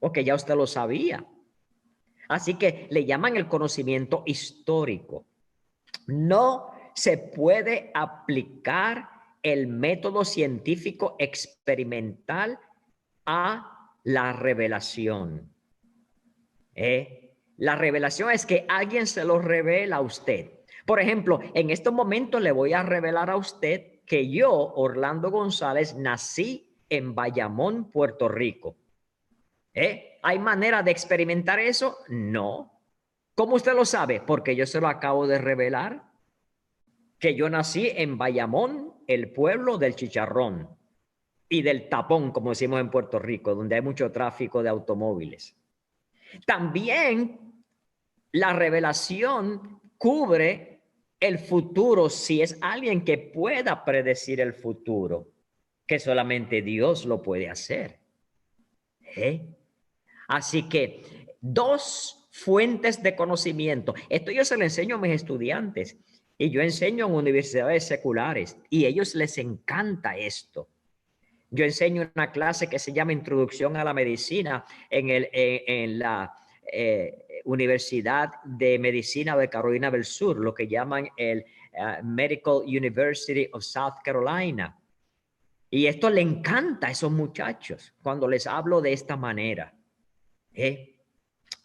A: porque ya usted lo sabía. Así que le llaman el conocimiento histórico. No se puede aplicar el método científico experimental a la revelación. La revelación es que alguien se lo revela a usted. Por ejemplo, en estos momentos le voy a revelar a usted que yo, Orlando González, nací en Bayamón, Puerto Rico. ¿Hay manera de experimentar eso? No. ¿Cómo usted lo sabe? Porque yo se lo acabo de revelar. Que yo nací en Bayamón, el pueblo del chicharrón y del tapón, como decimos en Puerto Rico, donde hay mucho tráfico de automóviles. También la revelación cubre el futuro si es alguien que pueda predecir el futuro, que solamente Dios lo puede hacer. Así que dos fuentes de conocimiento. Esto yo se lo enseño a mis estudiantes. Y yo enseño en universidades seculares y a ellos les encanta esto. Yo enseño una clase que se llama Introducción a la Medicina en la Universidad de Medicina de Carolina del Sur, lo que llaman el Medical University of South Carolina. Y esto le encanta a esos muchachos cuando les hablo de esta manera.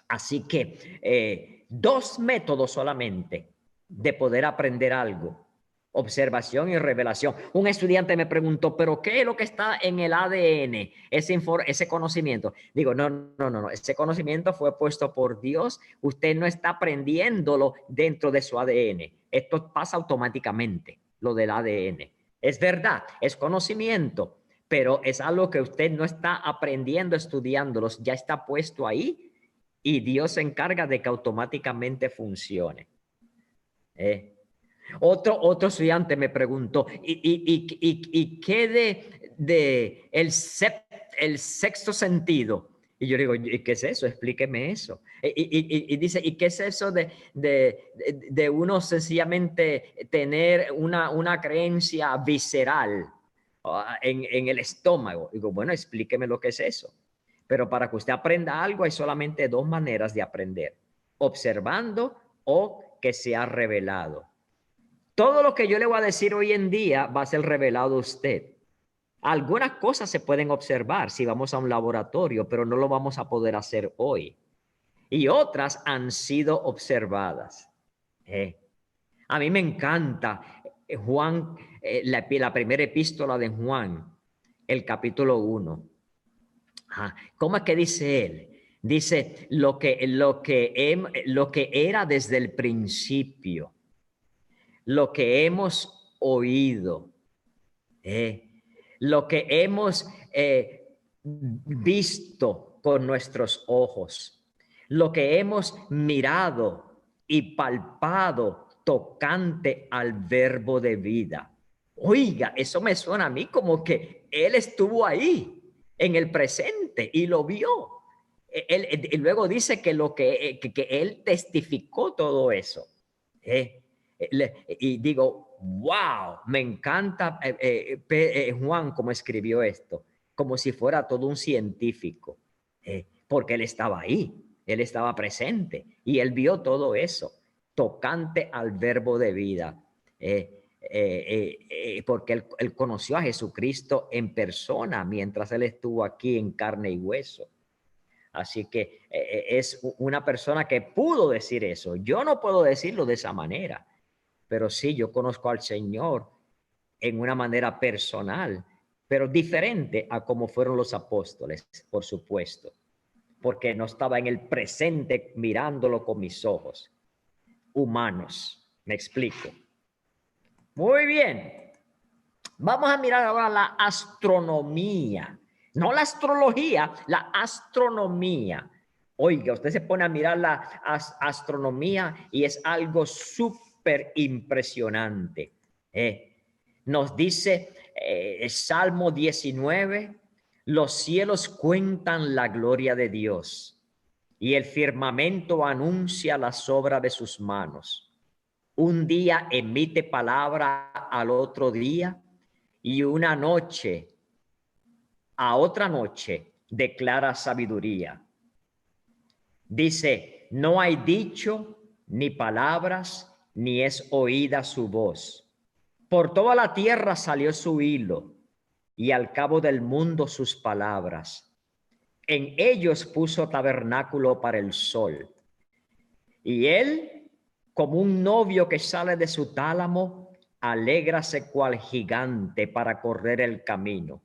A: Así que dos métodos solamente de poder aprender algo: observación y revelación. Un estudiante me preguntó, ¿pero qué es lo que está en el ADN? Ese conocimiento. Digo, no. Ese conocimiento fue puesto por Dios. Usted no está aprendiéndolo dentro de su ADN. Esto pasa automáticamente, lo del ADN. Es verdad, es conocimiento, pero es algo que usted no está aprendiendo, estudiándolos. Ya está puesto ahí y Dios se encarga de que automáticamente funcione. Otro estudiante me preguntó, ¿y qué de el sexto sentido? Y yo digo, ¿y qué es eso? Explíqueme eso. Y dice, ¿y qué es eso de uno sencillamente tener una creencia visceral? en el estómago. Digo, bueno, explíqueme lo que es eso. Pero para que usted aprenda algo hay solamente dos maneras de aprender: observando o que sea revelado. Todo lo que yo le voy a decir hoy en día va a ser revelado a usted. Algunas cosas se pueden observar si vamos a un laboratorio, pero no lo vamos a poder hacer hoy. Y otras han sido observadas. A mí me encanta Juan, la primera epístola de Juan, el capítulo 1. ¿Cómo es que dice él? Dice lo que era desde el principio, lo que hemos oído, lo que hemos visto con nuestros ojos, lo que hemos mirado y palpado tocante al verbo de vida. Oiga, eso me suena a mí como que él estuvo ahí en el presente y lo vio. Y luego dice que que él testificó todo eso. Y digo, wow, me encanta Juan como escribió esto, como si fuera todo un científico, porque él estaba ahí, él estaba presente y él vio todo eso, tocante al verbo de vida, porque él conoció a Jesucristo en persona mientras él estuvo aquí en carne y hueso. Así que es una persona que pudo decir eso. Yo no puedo decirlo de esa manera, pero sí, yo conozco al Señor en una manera personal, pero diferente a como fueron los apóstoles, por supuesto, porque no estaba en el presente mirándolo con mis ojos humanos. Me explico. Muy bien. Vamos a mirar ahora la astronomía. No la astrología, la astronomía. Oiga, usted se pone a mirar la astronomía y es algo súper impresionante. Nos dice Salmo 19, los cielos cuentan la gloria de Dios y el firmamento anuncia las obras de sus manos. Un día emite palabra al otro día y una noche a otra noche declara sabiduría. Dice, no hay dicho ni palabras, ni es oída su voz. Por toda la tierra salió su hilo, y al cabo del mundo sus palabras. En ellos puso tabernáculo para el sol. Y él, como un novio que sale de su tálamo, alégrase cual gigante para correr el camino.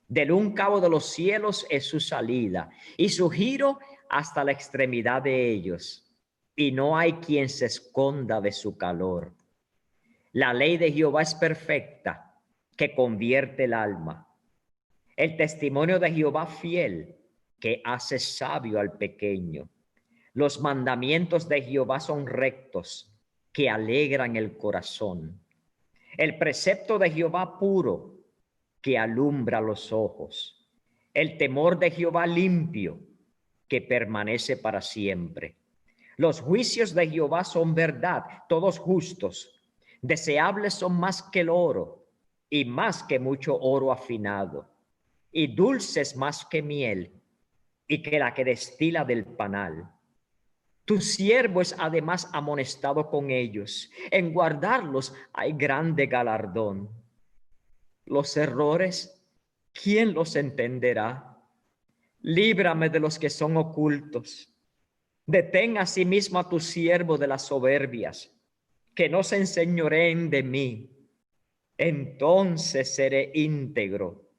A: Del un cabo de los cielos es su salida, y su giro hasta la extremidad de ellos, y no hay quien se esconda de su calor. La ley de Jehová es perfecta, que convierte el alma. El testimonio de Jehová fiel, que hace sabio al pequeño. Los mandamientos de Jehová son rectos, que alegran el corazón. El precepto de Jehová puro, que alumbra los ojos. El temor de Jehová limpio, que permanece para siempre. Los juicios de Jehová son verdad, todos justos. Deseables son más que el oro, y más que mucho oro afinado, y dulces más que miel, y que la que destila del panal. Tu siervo es además amonestado con ellos. En guardarlos hay grande galardón. Los errores, ¿quién los entenderá? Líbrame de los que son ocultos. Detén asimismo a tu siervo de las soberbias, que no se enseñoreen de mí. Entonces seré íntegro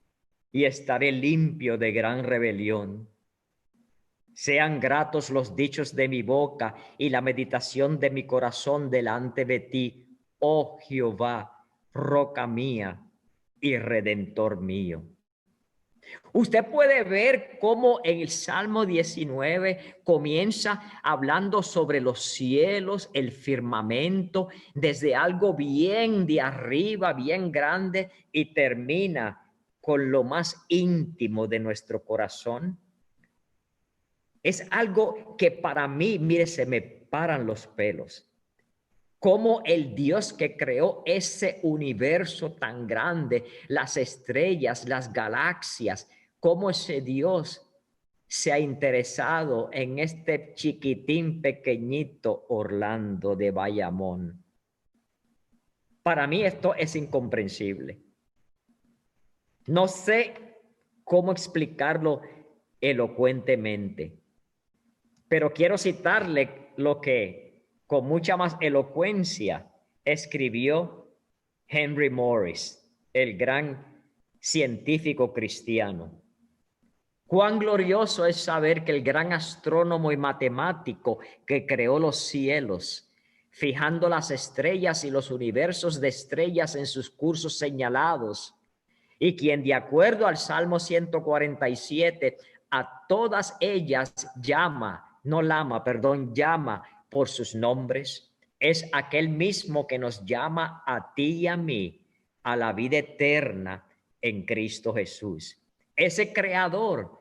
A: y estaré limpio de gran rebelión. Sean gratos los dichos de mi boca y la meditación de mi corazón delante de ti, oh Jehová, roca mía y redentor mío. Usted puede ver cómo en el Salmo 19 comienza hablando sobre los cielos, el firmamento, desde algo bien de arriba, bien grande, y termina con lo más íntimo de nuestro corazón. Es algo que para mí, mire, se me paran los pelos. cómo el Dios que creó ese universo tan grande, las estrellas, las galaxias, cómo ese Dios se ha interesado en este chiquitín pequeñito Orlando de Bayamón. Para mí esto es incomprensible. No sé cómo explicarlo elocuentemente, pero quiero citarle lo que con mucha más elocuencia escribió Henry Morris, el gran científico cristiano. Cuán glorioso es saber que el gran astrónomo y matemático que creó los cielos, fijando las estrellas y los universos de estrellas en sus cursos señalados, y quien de acuerdo al Salmo 147 a todas ellas llama, no lama, perdón, llama por sus nombres, es aquel mismo que nos llama a ti y a mí a la vida eterna en Cristo Jesús. Ese creador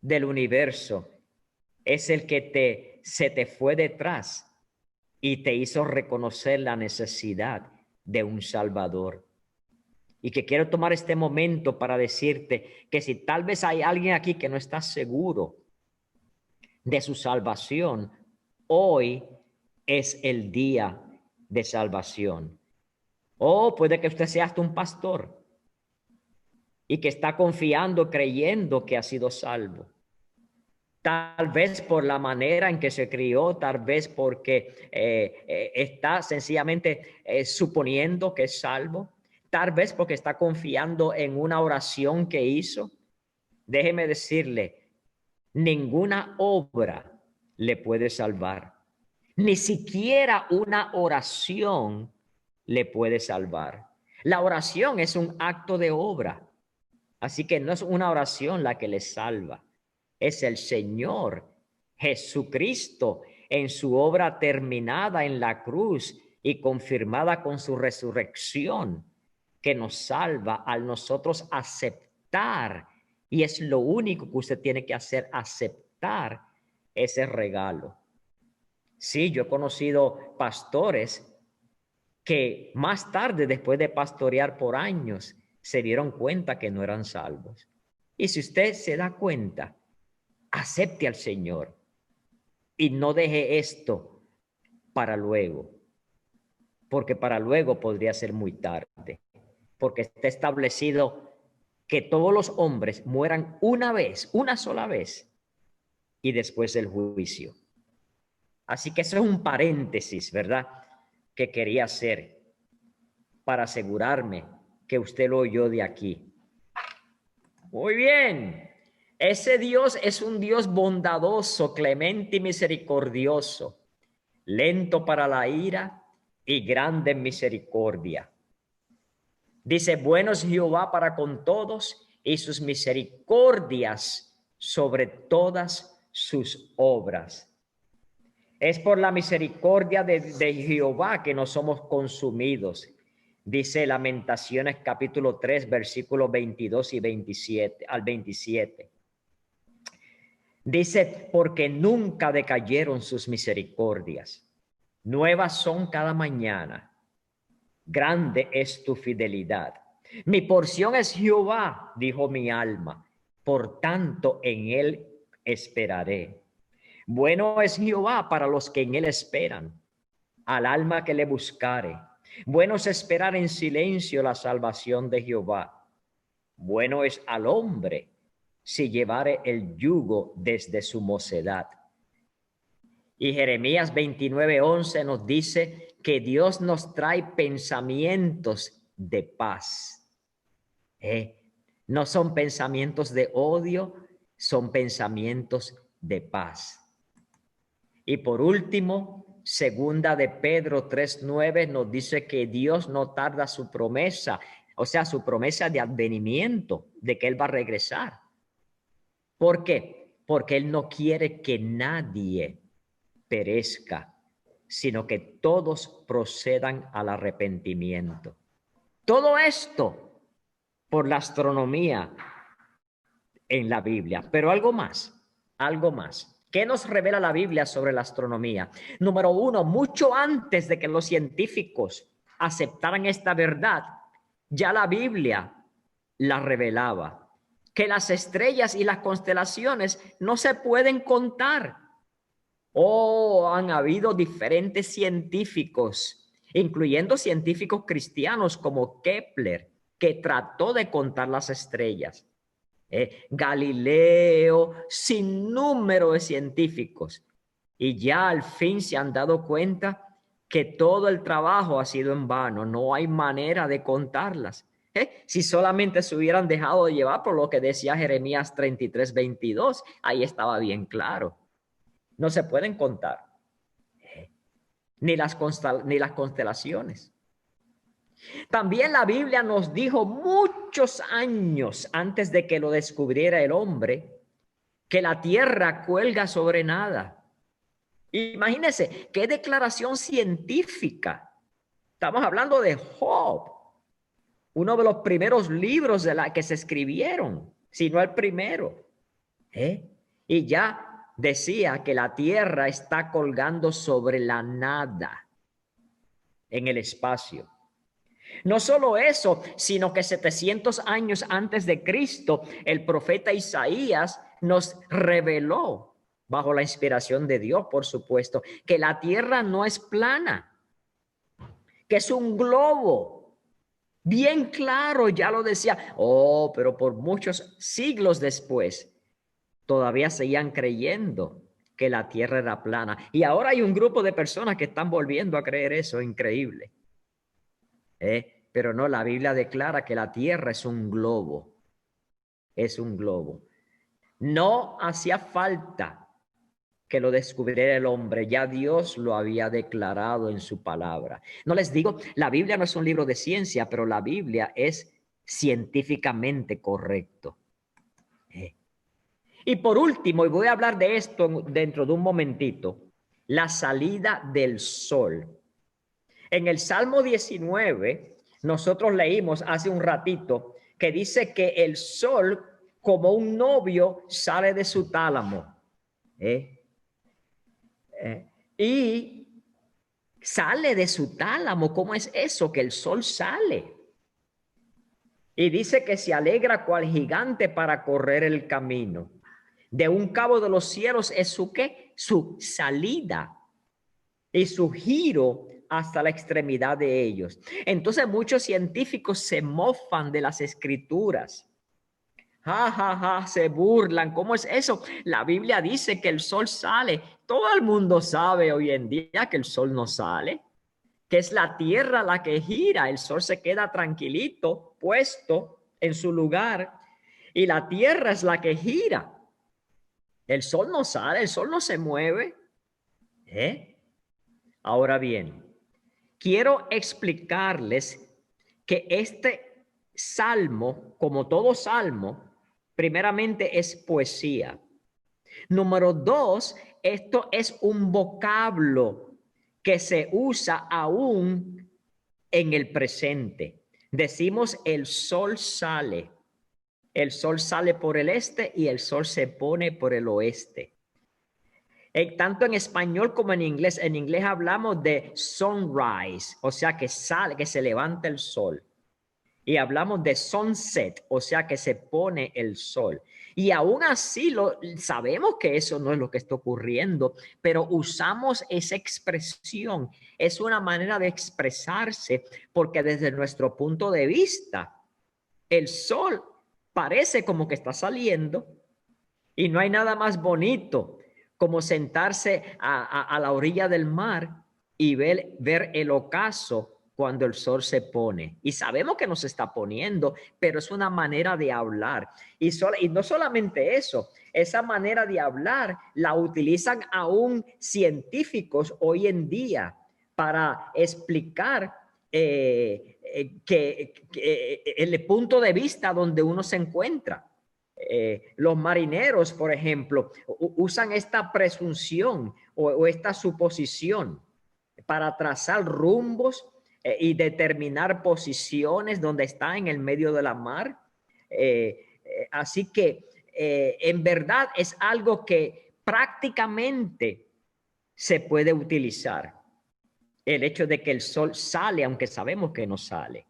A: del universo es el que se te fue detrás y te hizo reconocer la necesidad de un Salvador. Y que quiero tomar este momento para decirte que si tal vez hay alguien aquí que no está seguro de su salvación, hoy es el día de salvación. O puede que usted sea hasta un pastor y que está confiando, creyendo que ha sido salvo. Tal vez por la manera en que se crió, tal vez porque está sencillamente suponiendo que es salvo, tal vez porque está confiando en una oración que hizo. Déjeme decirle, ninguna obra le puede salvar. Ni siquiera una oración le puede salvar. La oración es un acto de obra. Así que no es una oración la que le salva. Es el Señor Jesucristo en su obra terminada en la cruz y confirmada con su resurrección que nos salva al nosotros aceptar. Y es lo único que usted tiene que hacer, aceptar ese regalo. Sí, yo he conocido pastores que más tarde, después de pastorear por años, se dieron cuenta que no eran salvos. Y si usted se da cuenta, acepte al Señor y no deje esto para luego, porque para luego podría ser muy tarde, porque está establecido que todos los hombres mueran una vez, una sola vez, y después el juicio. Así que eso es un paréntesis, ¿verdad?, que quería hacer para asegurarme que usted lo oyó de aquí. Muy bien. Ese Dios es un Dios bondadoso, clemente y misericordioso, lento para la ira y grande en misericordia. Dice, bueno es Jehová para con todos y sus misericordias sobre todas sus obras. Es por la misericordia de Jehová que no somos consumidos. Dice Lamentaciones capítulo 3, versículos 22 y 27 al 27. Dice, porque nunca decayeron sus misericordias. Nuevas son cada mañana. Grande es tu fidelidad. Mi porción es Jehová, dijo mi alma. Por tanto, en él esperaré. Bueno es Jehová para los que en él esperan, al alma que le buscare. Bueno es esperar en silencio la salvación de Jehová. Bueno es al hombre si llevare el yugo desde su mocedad. Y Jeremías 29:11 nos dice que Dios nos trae pensamientos de paz. No son pensamientos de odio, son pensamientos de paz. Y por último, segunda de Pedro 3:9 nos dice que Dios no tarda su promesa, o sea, su promesa de advenimiento, de que Él va a regresar. ¿Por qué? Porque Él no quiere que nadie perezca, sino que todos procedan al arrepentimiento. Todo esto por la astronomía en la Biblia, pero algo más, algo más. ¿Qué nos revela la Biblia sobre la astronomía? Número uno, mucho antes de que los científicos aceptaran esta verdad, ya la Biblia la revelaba, que las estrellas y las constelaciones no se pueden contar. Han habido diferentes científicos, incluyendo científicos cristianos como Kepler, que trató de contar las estrellas. Galileo, sin número de científicos. Y ya al fin se han dado cuenta que todo el trabajo ha sido en vano. No hay manera de contarlas. Si solamente se hubieran dejado de llevar por lo que decía Jeremías 33:22, ahí estaba bien claro. No se pueden contar. Ni las constelaciones. También la Biblia nos dijo muchos años antes de que lo descubriera el hombre que la tierra cuelga sobre nada. Imagínense qué declaración científica. Estamos hablando de Job, uno de los primeros libros de la que se escribieron, si no el primero. Y ya decía que la tierra está colgando sobre la nada en el espacio. No solo eso, sino que 700 años antes de Cristo, el profeta Isaías nos reveló, bajo la inspiración de Dios, por supuesto, que la tierra no es plana, que es un globo. Bien claro, ya lo decía. Pero por muchos siglos después, todavía seguían creyendo que la tierra era plana. Y ahora hay un grupo de personas que están volviendo a creer eso, increíble. Pero no, la Biblia declara que la tierra es un globo. Es un globo. No hacía falta que lo descubriera el hombre. Ya Dios lo había declarado en su palabra. No les digo, la Biblia no es un libro de ciencia, pero la Biblia es científicamente correcto. Y por último, y voy a hablar de esto dentro de un momentito, la salida del sol. En el Salmo 19, nosotros leímos hace un ratito que dice que el sol, como un novio, sale de su tálamo. Y sale de su tálamo. ¿Cómo es eso? Que el sol sale. Y dice que se alegra cual gigante para correr el camino. De un cabo de los cielos es su ¿qué? Su salida y su giro hasta la extremidad de ellos. Entonces muchos científicos se mofan de las escrituras. Se burlan. ¿Cómo es eso? La Biblia dice que el sol sale. Todo el mundo sabe hoy en día que el sol no sale, que es la tierra la que gira. El sol se queda tranquilito, puesto en su lugar, y la tierra es la que gira. El sol no sale, el sol no se mueve. Ahora bien, quiero explicarles que este salmo, como todo salmo, primeramente es poesía. Número dos, esto es un vocablo que se usa aún en el presente. Decimos el sol sale. El sol sale por el este y el sol se pone por el oeste. Tanto en español como en inglés. En inglés hablamos de sunrise, o sea que sale, que se levanta el sol. Y hablamos de sunset, o sea que se pone el sol. Y aún así sabemos que eso no es lo que está ocurriendo, pero usamos esa expresión. Es una manera de expresarse porque desde nuestro punto de vista, el sol parece como que está saliendo y no hay nada más bonito como sentarse a la orilla del mar y ver el ocaso cuando el sol se pone. Y sabemos que nos está poniendo, pero es una manera de hablar. Y no solamente eso, esa manera de hablar la utilizan aún científicos hoy en día para explicar el punto de vista donde uno se encuentra. Los marineros, por ejemplo, usan esta presunción o esta suposición para trazar rumbos y determinar posiciones donde está en el medio de la mar. Así que en verdad es algo que prácticamente se puede utilizar el hecho de que el sol sale, aunque sabemos que no sale.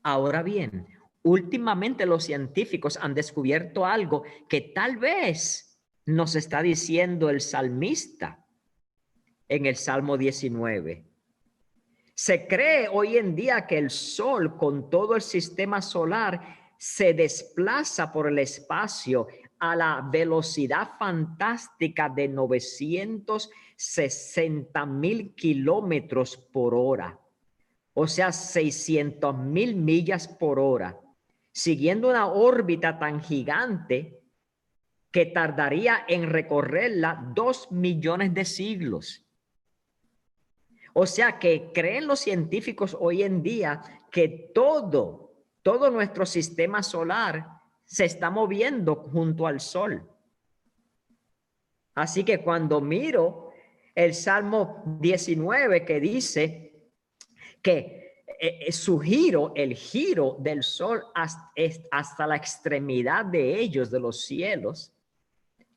A: Ahora bien, últimamente los científicos han descubierto algo que tal vez nos está diciendo el salmista en el Salmo 19. Se cree hoy en día que el sol, con todo el sistema solar, se desplaza por el espacio a la velocidad fantástica de 960,000 kilómetros por hora. O sea, 600,000 millas por hora, siguiendo una órbita tan gigante que tardaría en recorrerla 2 millones de siglos. O sea que creen los científicos hoy en día que todo nuestro sistema solar se está moviendo junto al Sol. Así que cuando miro el Salmo 19 que dice que su giro, el giro del Sol hasta la extremidad de ellos, de los cielos,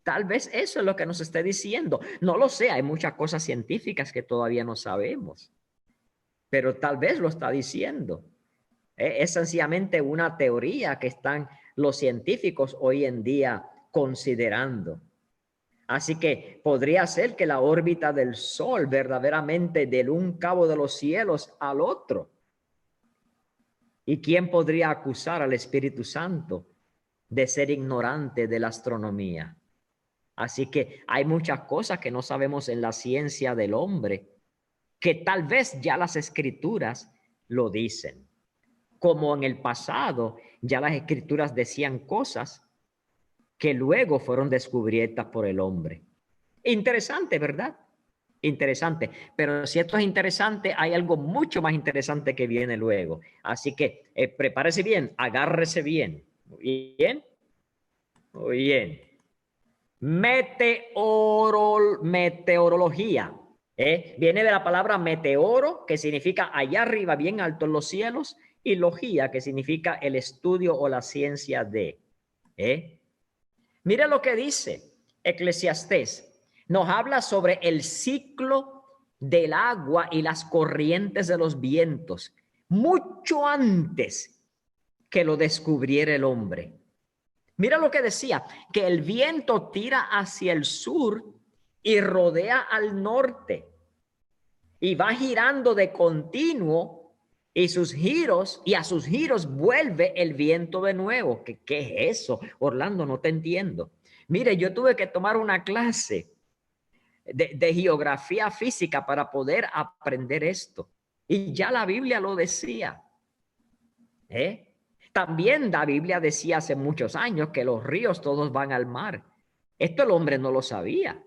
A: tal vez eso es lo que nos esté diciendo. No lo sé, hay muchas cosas científicas que todavía no sabemos, pero tal vez lo está diciendo. Es sencillamente una teoría que están los científicos hoy en día considerando. Así que podría ser que la órbita del Sol verdaderamente de un cabo de los cielos al otro. ¿Y quién podría acusar al Espíritu Santo de ser ignorante de la astronomía? Así que hay muchas cosas que no sabemos en la ciencia del hombre, que tal vez ya las escrituras lo dicen. Como en el pasado ya las escrituras decían cosas que luego fueron descubiertas por el hombre. Interesante, ¿verdad? Interesante. Pero si esto es interesante, hay algo mucho más interesante que viene luego. Así que prepárese bien, agárrese bien. Muy bien. Muy bien. Meteorología. Viene de la palabra meteoro, que significa allá arriba, bien alto en los cielos, y logía, que significa el estudio o la ciencia de. Mira lo que dice Eclesiastés. Nos habla sobre el ciclo del agua y las corrientes de los vientos, mucho antes que lo descubriera el hombre. Mira lo que decía, que el viento tira hacia el sur y rodea al norte y va girando de continuo y a sus giros vuelve el viento de nuevo. ¿Qué es eso? Orlando, no te entiendo. Mire, yo tuve que tomar una clase de geografía física para poder aprender esto. Y ya la Biblia lo decía. También la Biblia decía hace muchos años que los ríos todos van al mar. Esto el hombre no lo sabía.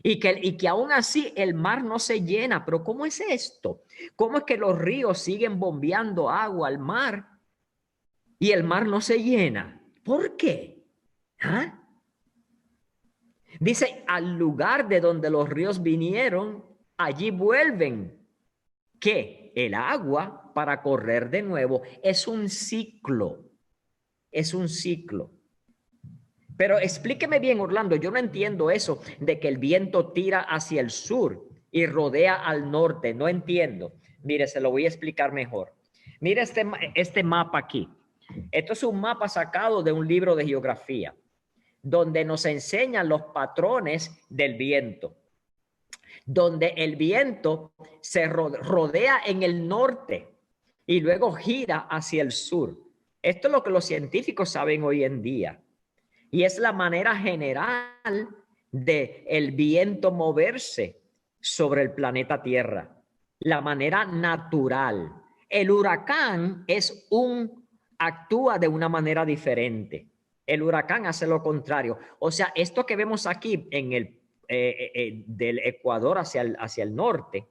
A: Y que aún así el mar no se llena. Pero ¿cómo es esto? ¿Cómo es que los ríos siguen bombeando agua al mar y el mar no se llena? ¿Por qué? ¿Ah? Dice, al lugar de donde los ríos vinieron, allí vuelven. ¿Qué? El agua para correr de nuevo. Es un ciclo. Es un ciclo. Pero explíqueme bien, Orlando, yo no entiendo eso de que el viento tira hacia el sur y rodea al norte. No entiendo. Mire, se lo voy a explicar mejor. Mire este mapa aquí. Esto es un mapa sacado de un libro de geografía, donde nos enseñan los patrones del viento, donde el viento se rodea en el norte y luego gira hacia el sur. Esto es lo que los científicos saben hoy en día. Y es la manera general de el viento moverse sobre el planeta Tierra. La manera natural. El huracán actúa de una manera diferente. El huracán hace lo contrario. O sea, esto que vemos aquí en del Ecuador hacia el norte,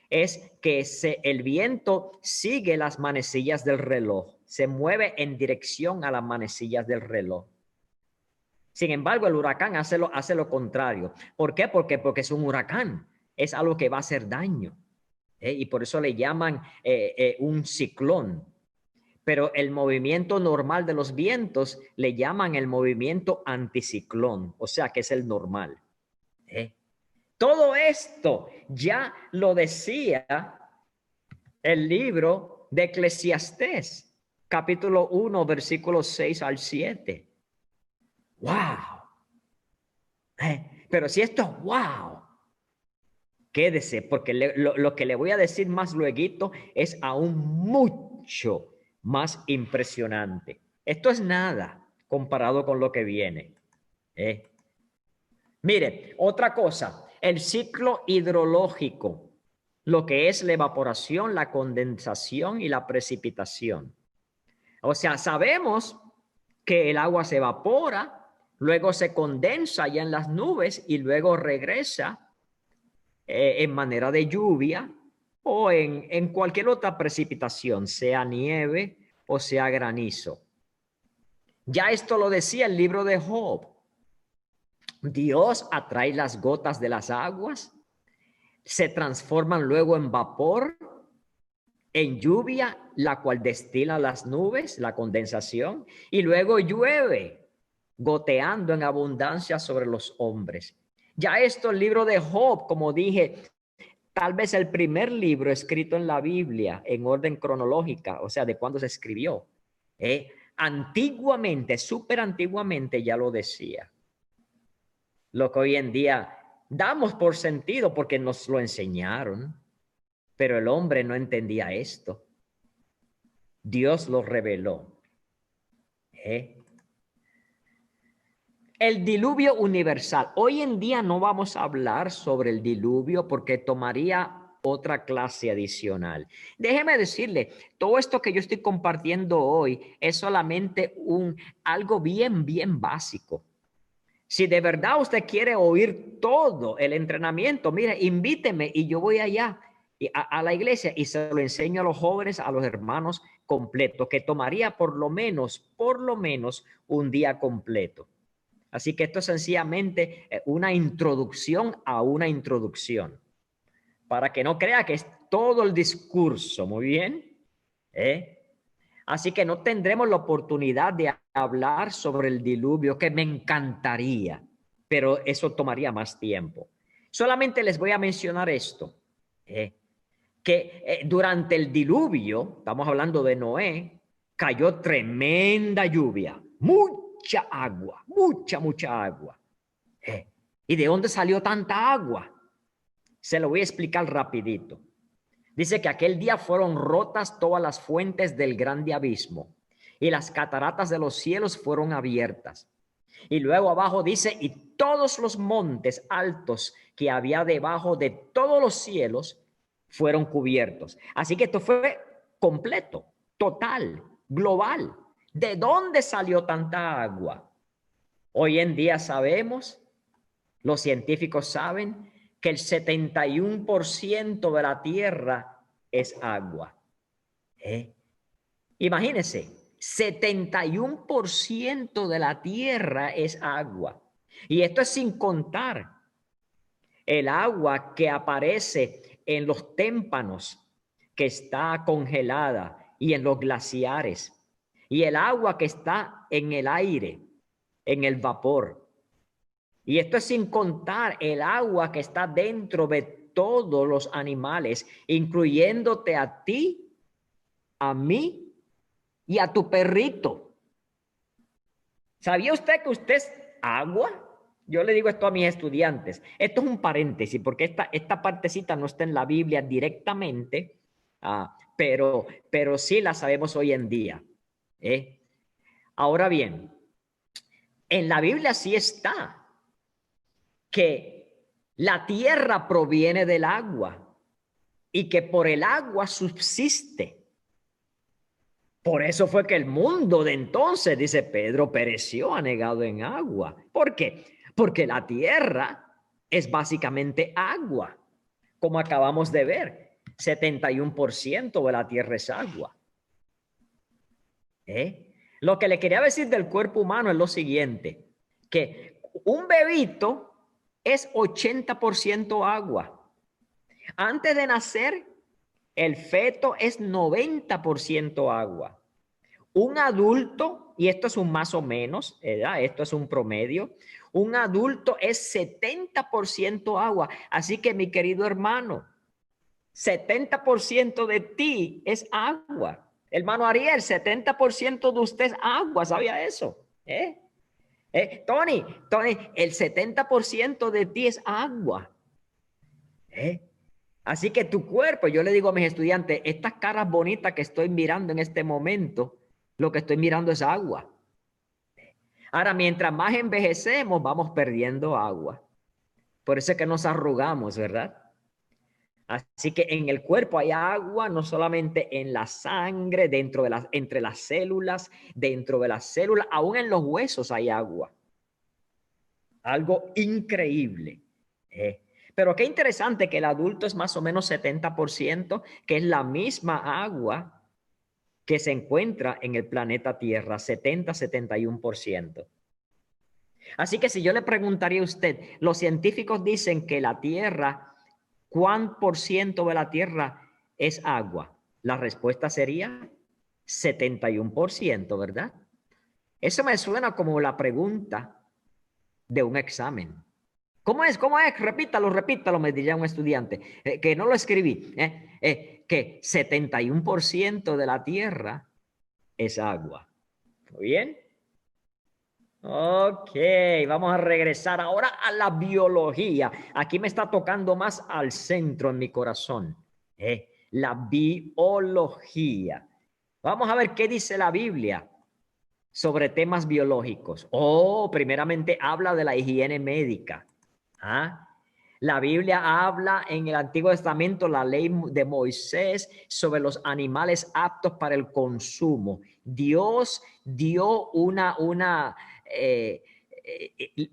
A: es que el viento sigue las manecillas del reloj. Se mueve en dirección a las manecillas del reloj. Sin embargo, el huracán hace lo contrario. ¿Por qué? Porque es un huracán. Es algo que va a hacer daño. Y por eso le llaman un ciclón. pero el movimiento normal de los vientos le llaman el movimiento anticiclón, o sea que es el normal. Todo esto ya lo decía el libro de Eclesiastés, capítulo 1, versículos 6 al 7. ¡Wow! Pero si esto es wow, quédese, porque lo que le voy a decir más luego es aún mucho más impresionante. Esto es nada comparado con lo que viene. Mire, otra cosa, el ciclo hidrológico, lo que es la evaporación, la condensación y la precipitación. O sea, sabemos que el agua se evapora, luego se condensa ya en las nubes y luego regresa en manera de lluvia o en cualquier otra precipitación, sea nieve o sea granizo. Ya esto lo decía el libro de Job. Dios atrae las gotas de las aguas, se transforman luego en vapor, en lluvia, la cual destila las nubes, la condensación, y luego llueve, goteando en abundancia sobre los hombres. Ya esto, el libro de Job, como dije, tal vez el primer libro escrito en la Biblia en orden cronológica, o sea, de cuándo se escribió. Antiguamente, súper antiguamente ya lo decía. Lo que hoy en día damos por sentido porque nos lo enseñaron, pero el hombre no entendía esto. Dios lo reveló. El diluvio universal. Hoy en día no vamos a hablar sobre el diluvio porque tomaría otra clase adicional. Déjeme decirle, todo esto que yo estoy compartiendo hoy es solamente algo bien básico. Si de verdad usted quiere oír todo el entrenamiento, mire, invíteme y yo voy allá a la iglesia y se lo enseño a los jóvenes, a los hermanos completo, que tomaría por lo menos un día completo. Así que esto es sencillamente una introducción a una introducción, para que no crea que es todo el discurso, muy bien. Así que no tendremos la oportunidad de hablar sobre el diluvio, que me encantaría, pero eso tomaría más tiempo. Solamente les voy a mencionar esto, que durante el diluvio, estamos hablando de Noé, cayó tremenda lluvia, mucha agua, mucha agua. ¿Y de dónde salió tanta agua? Se lo voy a explicar rapidito. Dice que aquel día fueron rotas todas las fuentes del grande abismo y las cataratas de los cielos fueron abiertas. Y luego abajo dice, y todos los montes altos que había debajo de todos los cielos fueron cubiertos. Así que esto fue completo, total, global. ¿De dónde salió tanta agua? Hoy en día sabemos, los científicos saben, que el 71% de la tierra es agua. Imagínense, 71% de la tierra es agua. Y esto es sin contar el agua que aparece en los témpanos, que está congelada, y en los glaciares, y el agua que está en el aire, en el vapor. Y esto es sin contar el agua que está dentro de todos los animales, incluyéndote a ti, a mí y a tu perrito. ¿Sabía usted que usted es agua? Yo le digo esto a mis estudiantes. Esto es un paréntesis porque esta partecita no está en la Biblia directamente, pero sí la sabemos hoy en día. Ahora bien, en la Biblia sí está que la tierra proviene del agua y que por el agua subsiste. Por eso fue que el mundo de entonces, dice Pedro, pereció anegado en agua. ¿Por qué? Porque la tierra es básicamente agua, como acabamos de ver. 71% de la tierra es agua. Lo que le quería decir del cuerpo humano es lo siguiente, que un bebito es 80% agua. Antes de nacer, el feto es 90% agua. Un adulto, y esto es un más o menos, ¿verdad? Esto es un promedio, un adulto es 70% agua. Así que mi querido hermano, 70% de ti es agua. Hermano Ariel, 70% de usted es agua, ¿sabía eso? Tony, el 70% de ti es agua. Así que tu cuerpo, yo le digo a mis estudiantes, estas caras bonitas que estoy mirando en este momento, lo que estoy mirando es agua. Ahora, mientras más envejecemos, vamos perdiendo agua. Por eso es que nos arrugamos, ¿verdad? Así que en el cuerpo hay agua, no solamente en la sangre, entre las células, dentro de las células, aún en los huesos hay agua. Algo increíble. Pero qué interesante que el adulto es más o menos 70%, que es la misma agua que se encuentra en el planeta Tierra, 70-71%. Así que si yo le preguntaría a usted, los científicos dicen que la Tierra, ¿cuán por ciento de la Tierra es agua? La respuesta sería 71%, ¿verdad? Eso me suena como la pregunta de un examen. ¿Cómo es? ¿Cómo es? Repítalo, me diría un estudiante, que no lo escribí. Que 71% de la Tierra es agua. ¿Muy bien? Ok, vamos a regresar ahora a la biología. Aquí me está tocando más al centro en mi corazón. La biología. Vamos a ver qué dice la Biblia sobre temas biológicos. Primeramente habla de la higiene médica. ¿Ah? La Biblia habla en el Antiguo Testamento, la ley de Moisés, sobre los animales aptos para el consumo. Dios dio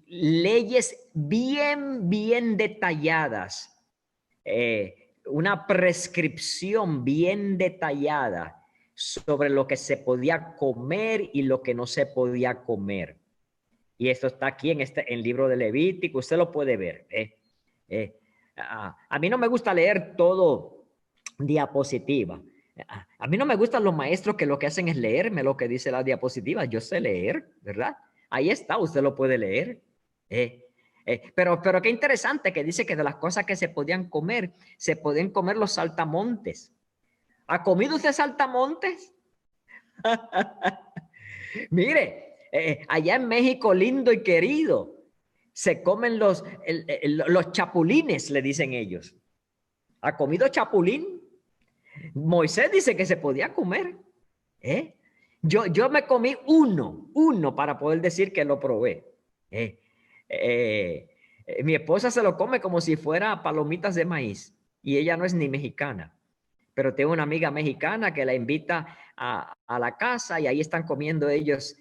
A: leyes bien detalladas, una prescripción bien detallada sobre lo que se podía comer y lo que no se podía comer. Y esto está aquí en el libro de Levítico, usted lo puede ver. A mí no me gusta leer todo diapositiva. A mí no me gustan los maestros que lo que hacen es leerme lo que dice la diapositiva. Yo sé leer, ¿verdad? Ahí está, usted lo puede leer. Pero qué interesante que dice que de las cosas que se podían comer, se podían comer los saltamontes. ¿Ha comido usted saltamontes? Mire, allá en México, lindo y querido, se comen los chapulines, le dicen ellos. ¿Ha comido chapulín? Moisés dice que se podía comer. Yo me comí uno para poder decir que lo probé. Mi esposa se lo come como si fuera palomitas de maíz y ella no es ni mexicana, pero tengo una amiga mexicana que la invita a la casa y ahí están comiendo ellos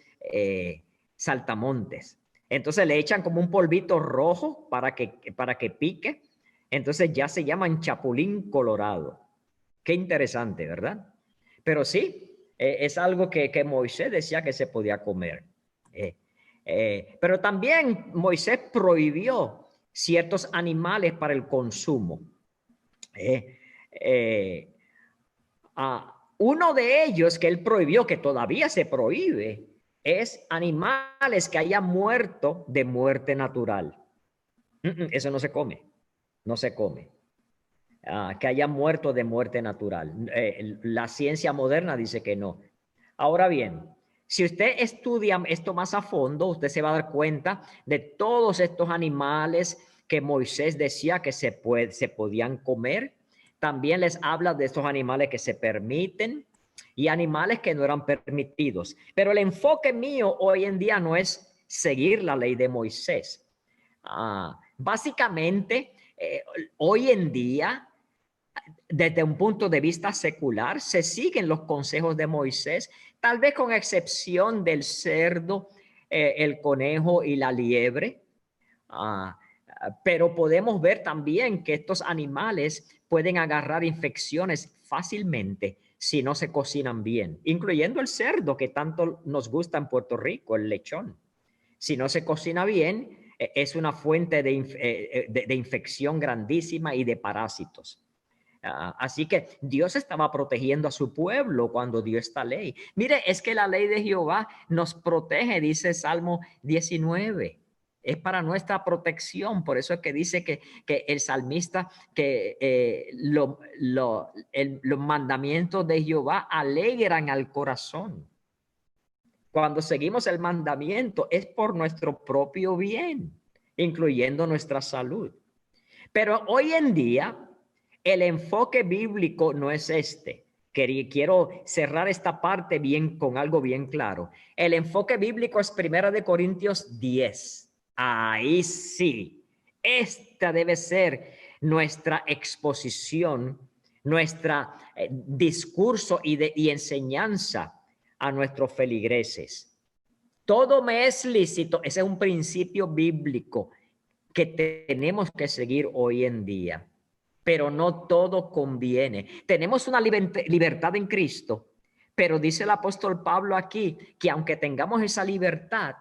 A: saltamontes. Entonces le echan como un polvito rojo para que pique. Entonces ya se llaman chapulín colorado. Qué interesante, ¿verdad? Pero sí, es algo que Moisés decía que se podía comer. Pero también Moisés prohibió ciertos animales para el consumo. Uno de ellos que él prohibió, que todavía se prohíbe, es animales que hayan muerto de muerte natural. Eso no se come, no se come. Que hayan muerto de muerte natural. La ciencia moderna dice que no. Ahora bien, si usted estudia esto más a fondo, usted se va a dar cuenta de todos estos animales que Moisés decía que se podían comer. También les habla de estos animales que se permiten y animales que no eran permitidos. Pero el enfoque mío hoy en día no es seguir la ley de Moisés. Básicamente, hoy en día, desde un punto de vista secular, se siguen los consejos de Moisés, tal vez con excepción del cerdo, el conejo y la liebre. Pero podemos ver también que estos animales pueden agarrar infecciones fácilmente si no se cocinan bien, incluyendo el cerdo que tanto nos gusta en Puerto Rico, el lechón. Si no se cocina bien, es una fuente de infección grandísima y de parásitos. Así que Dios estaba protegiendo a su pueblo cuando dio esta ley. Mire, es que la ley de Jehová nos protege, dice Salmo 19. Es para nuestra protección. Por eso es que dice que el salmista, que los mandamientos de Jehová alegran al corazón. Cuando seguimos el mandamiento es por nuestro propio bien, incluyendo nuestra salud. Pero hoy en día el enfoque bíblico no es este. Quiero cerrar esta parte bien con algo bien claro. El enfoque bíblico es 1 Corintios 10. Ahí sí, esta debe ser nuestra exposición, nuestro discurso y enseñanza a nuestros feligreses. Todo me es lícito, ese es un principio bíblico que tenemos que seguir hoy en día, pero no todo conviene. Tenemos una libertad en Cristo, pero dice el apóstol Pablo aquí que aunque tengamos esa libertad,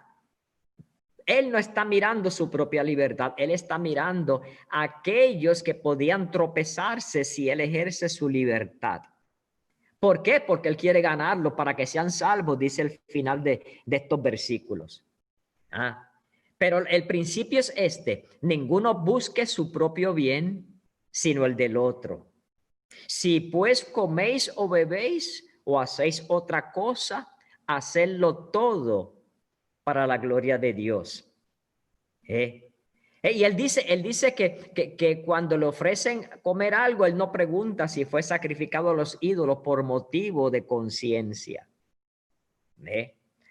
A: él no está mirando su propia libertad, él está mirando a aquellos que podían tropezarse si él ejerce su libertad. ¿Por qué? Porque él quiere ganarlo para que sean salvos, dice el final de estos versículos. Pero el principio es este: ninguno busque su propio bien, sino el del otro. Si pues coméis o bebéis o hacéis otra cosa, hacedlo todo para la gloria de Dios. Y él dice que cuando le ofrecen comer algo, él no pregunta si fue sacrificado a los ídolos por motivo de conciencia.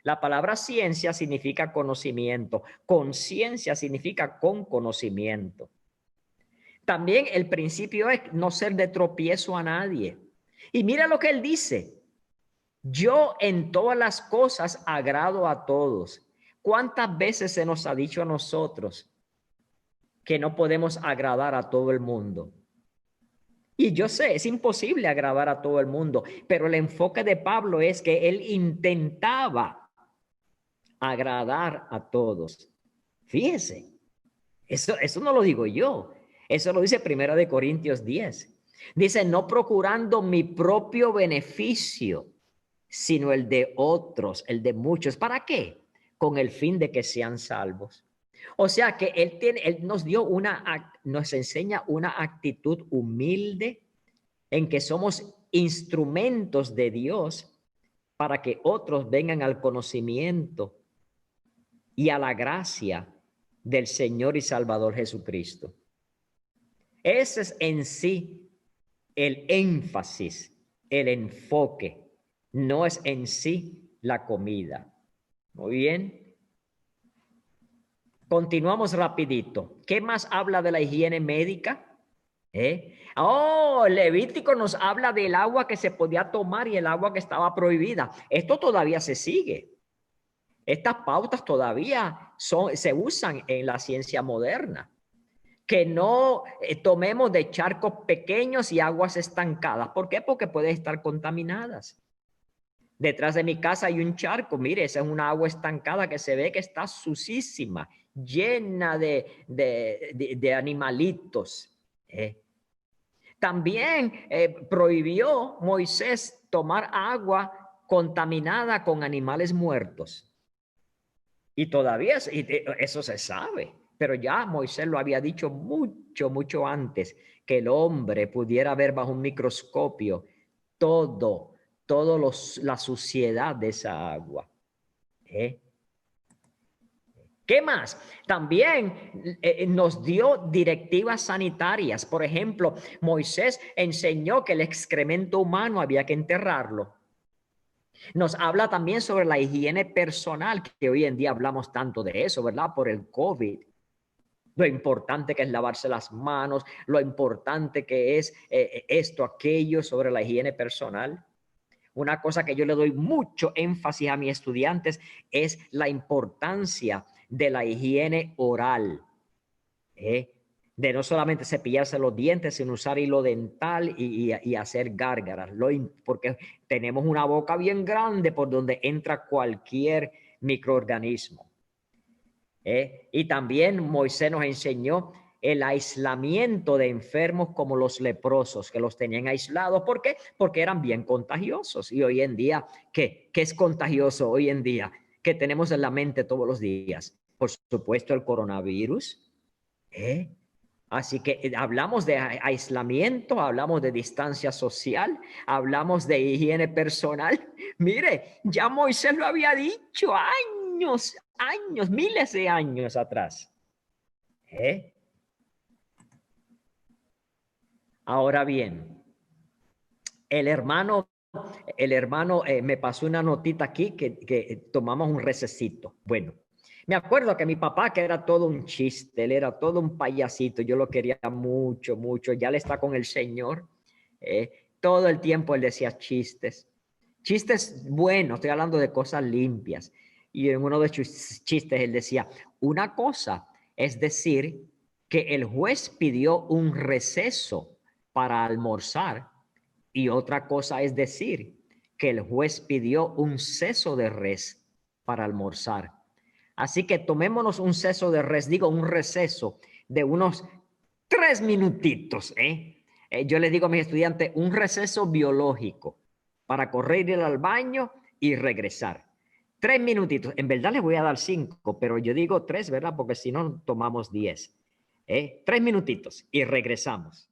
A: La palabra ciencia significa conocimiento. Conciencia significa con conocimiento. También el principio es no ser de tropiezo a nadie. Y mira lo que él dice: yo en todas las cosas agrado a todos. ¿Cuántas veces se nos ha dicho a nosotros que no podemos agradar a todo el mundo? Y yo sé, es imposible agradar a todo el mundo, pero el enfoque de Pablo es que él intentaba agradar a todos. Fíjese, eso no lo digo yo, eso lo dice 1 Corintios 10. Dice, no procurando mi propio beneficio, sino el de otros, el de muchos. ¿Para qué? Con el fin de que sean salvos. O sea que él nos enseña una actitud humilde en que somos instrumentos de Dios para que otros vengan al conocimiento y a la gracia del Señor y Salvador Jesucristo. Ese es en sí el énfasis, el enfoque. No es en sí la comida. Muy bien. Continuamos rapidito. ¿Qué más habla de la higiene médica? Levítico nos habla del agua que se podía tomar y el agua que estaba prohibida. Esto todavía se sigue. Estas pautas todavía se usan en la ciencia moderna. Que no tomemos de charcos pequeños y aguas estancadas. ¿Por qué? Porque pueden estar contaminadas. Detrás de mi casa hay un charco. Mire, esa es una agua estancada que se ve que está sucísima, llena de animalitos. También prohibió Moisés tomar agua contaminada con animales muertos. Y todavía eso se sabe, pero ya Moisés lo había dicho mucho antes, que el hombre pudiera ver bajo un microscopio la suciedad de esa agua. ¿Qué más? También nos dio directivas sanitarias. Por ejemplo, Moisés enseñó que el excremento humano había que enterrarlo. Nos habla también sobre la higiene personal, que hoy en día hablamos tanto de eso, ¿verdad? Por el COVID. Lo importante que es lavarse las manos, lo importante que es esto, aquello sobre la higiene personal. Una cosa que yo le doy mucho énfasis a mis estudiantes es la importancia de la higiene oral. De no solamente cepillarse los dientes, sino usar hilo dental y hacer gárgaras, porque tenemos una boca bien grande por donde entra cualquier microorganismo. Y también Moisés nos enseñó el aislamiento de enfermos como los leprosos, que los tenían aislados. ¿Por qué? Porque eran bien contagiosos. Y hoy en día, ¿qué es contagioso hoy en día? Que tenemos en la mente todos los días. Por supuesto, el coronavirus. Así que hablamos de aislamiento, hablamos de distancia social, hablamos de higiene personal. Mire, ya Moisés lo había dicho años, miles de años atrás. Ahora bien, el hermano, me pasó una notita aquí que tomamos un recesito. Bueno, me acuerdo que mi papá, que era todo un chiste, él era todo un payasito, yo lo quería mucho, mucho, ya le está con el Señor. Todo el tiempo él decía chistes, chistes buenos, estoy hablando de cosas limpias. Y en uno de sus chistes él decía, una cosa es decir que el juez pidió un receso para almorzar y otra cosa es decir que el juez pidió un ceso de res para almorzar. Así que tomémonos un ceso de res, digo un receso de unos 3 minutitos. Yo le digo a mis estudiantes un receso biológico para correr, ir al baño y regresar. 3 minutitos. En verdad les voy a dar 5, pero yo digo 3, ¿verdad? Porque si no tomamos 10. 3 minutitos y regresamos.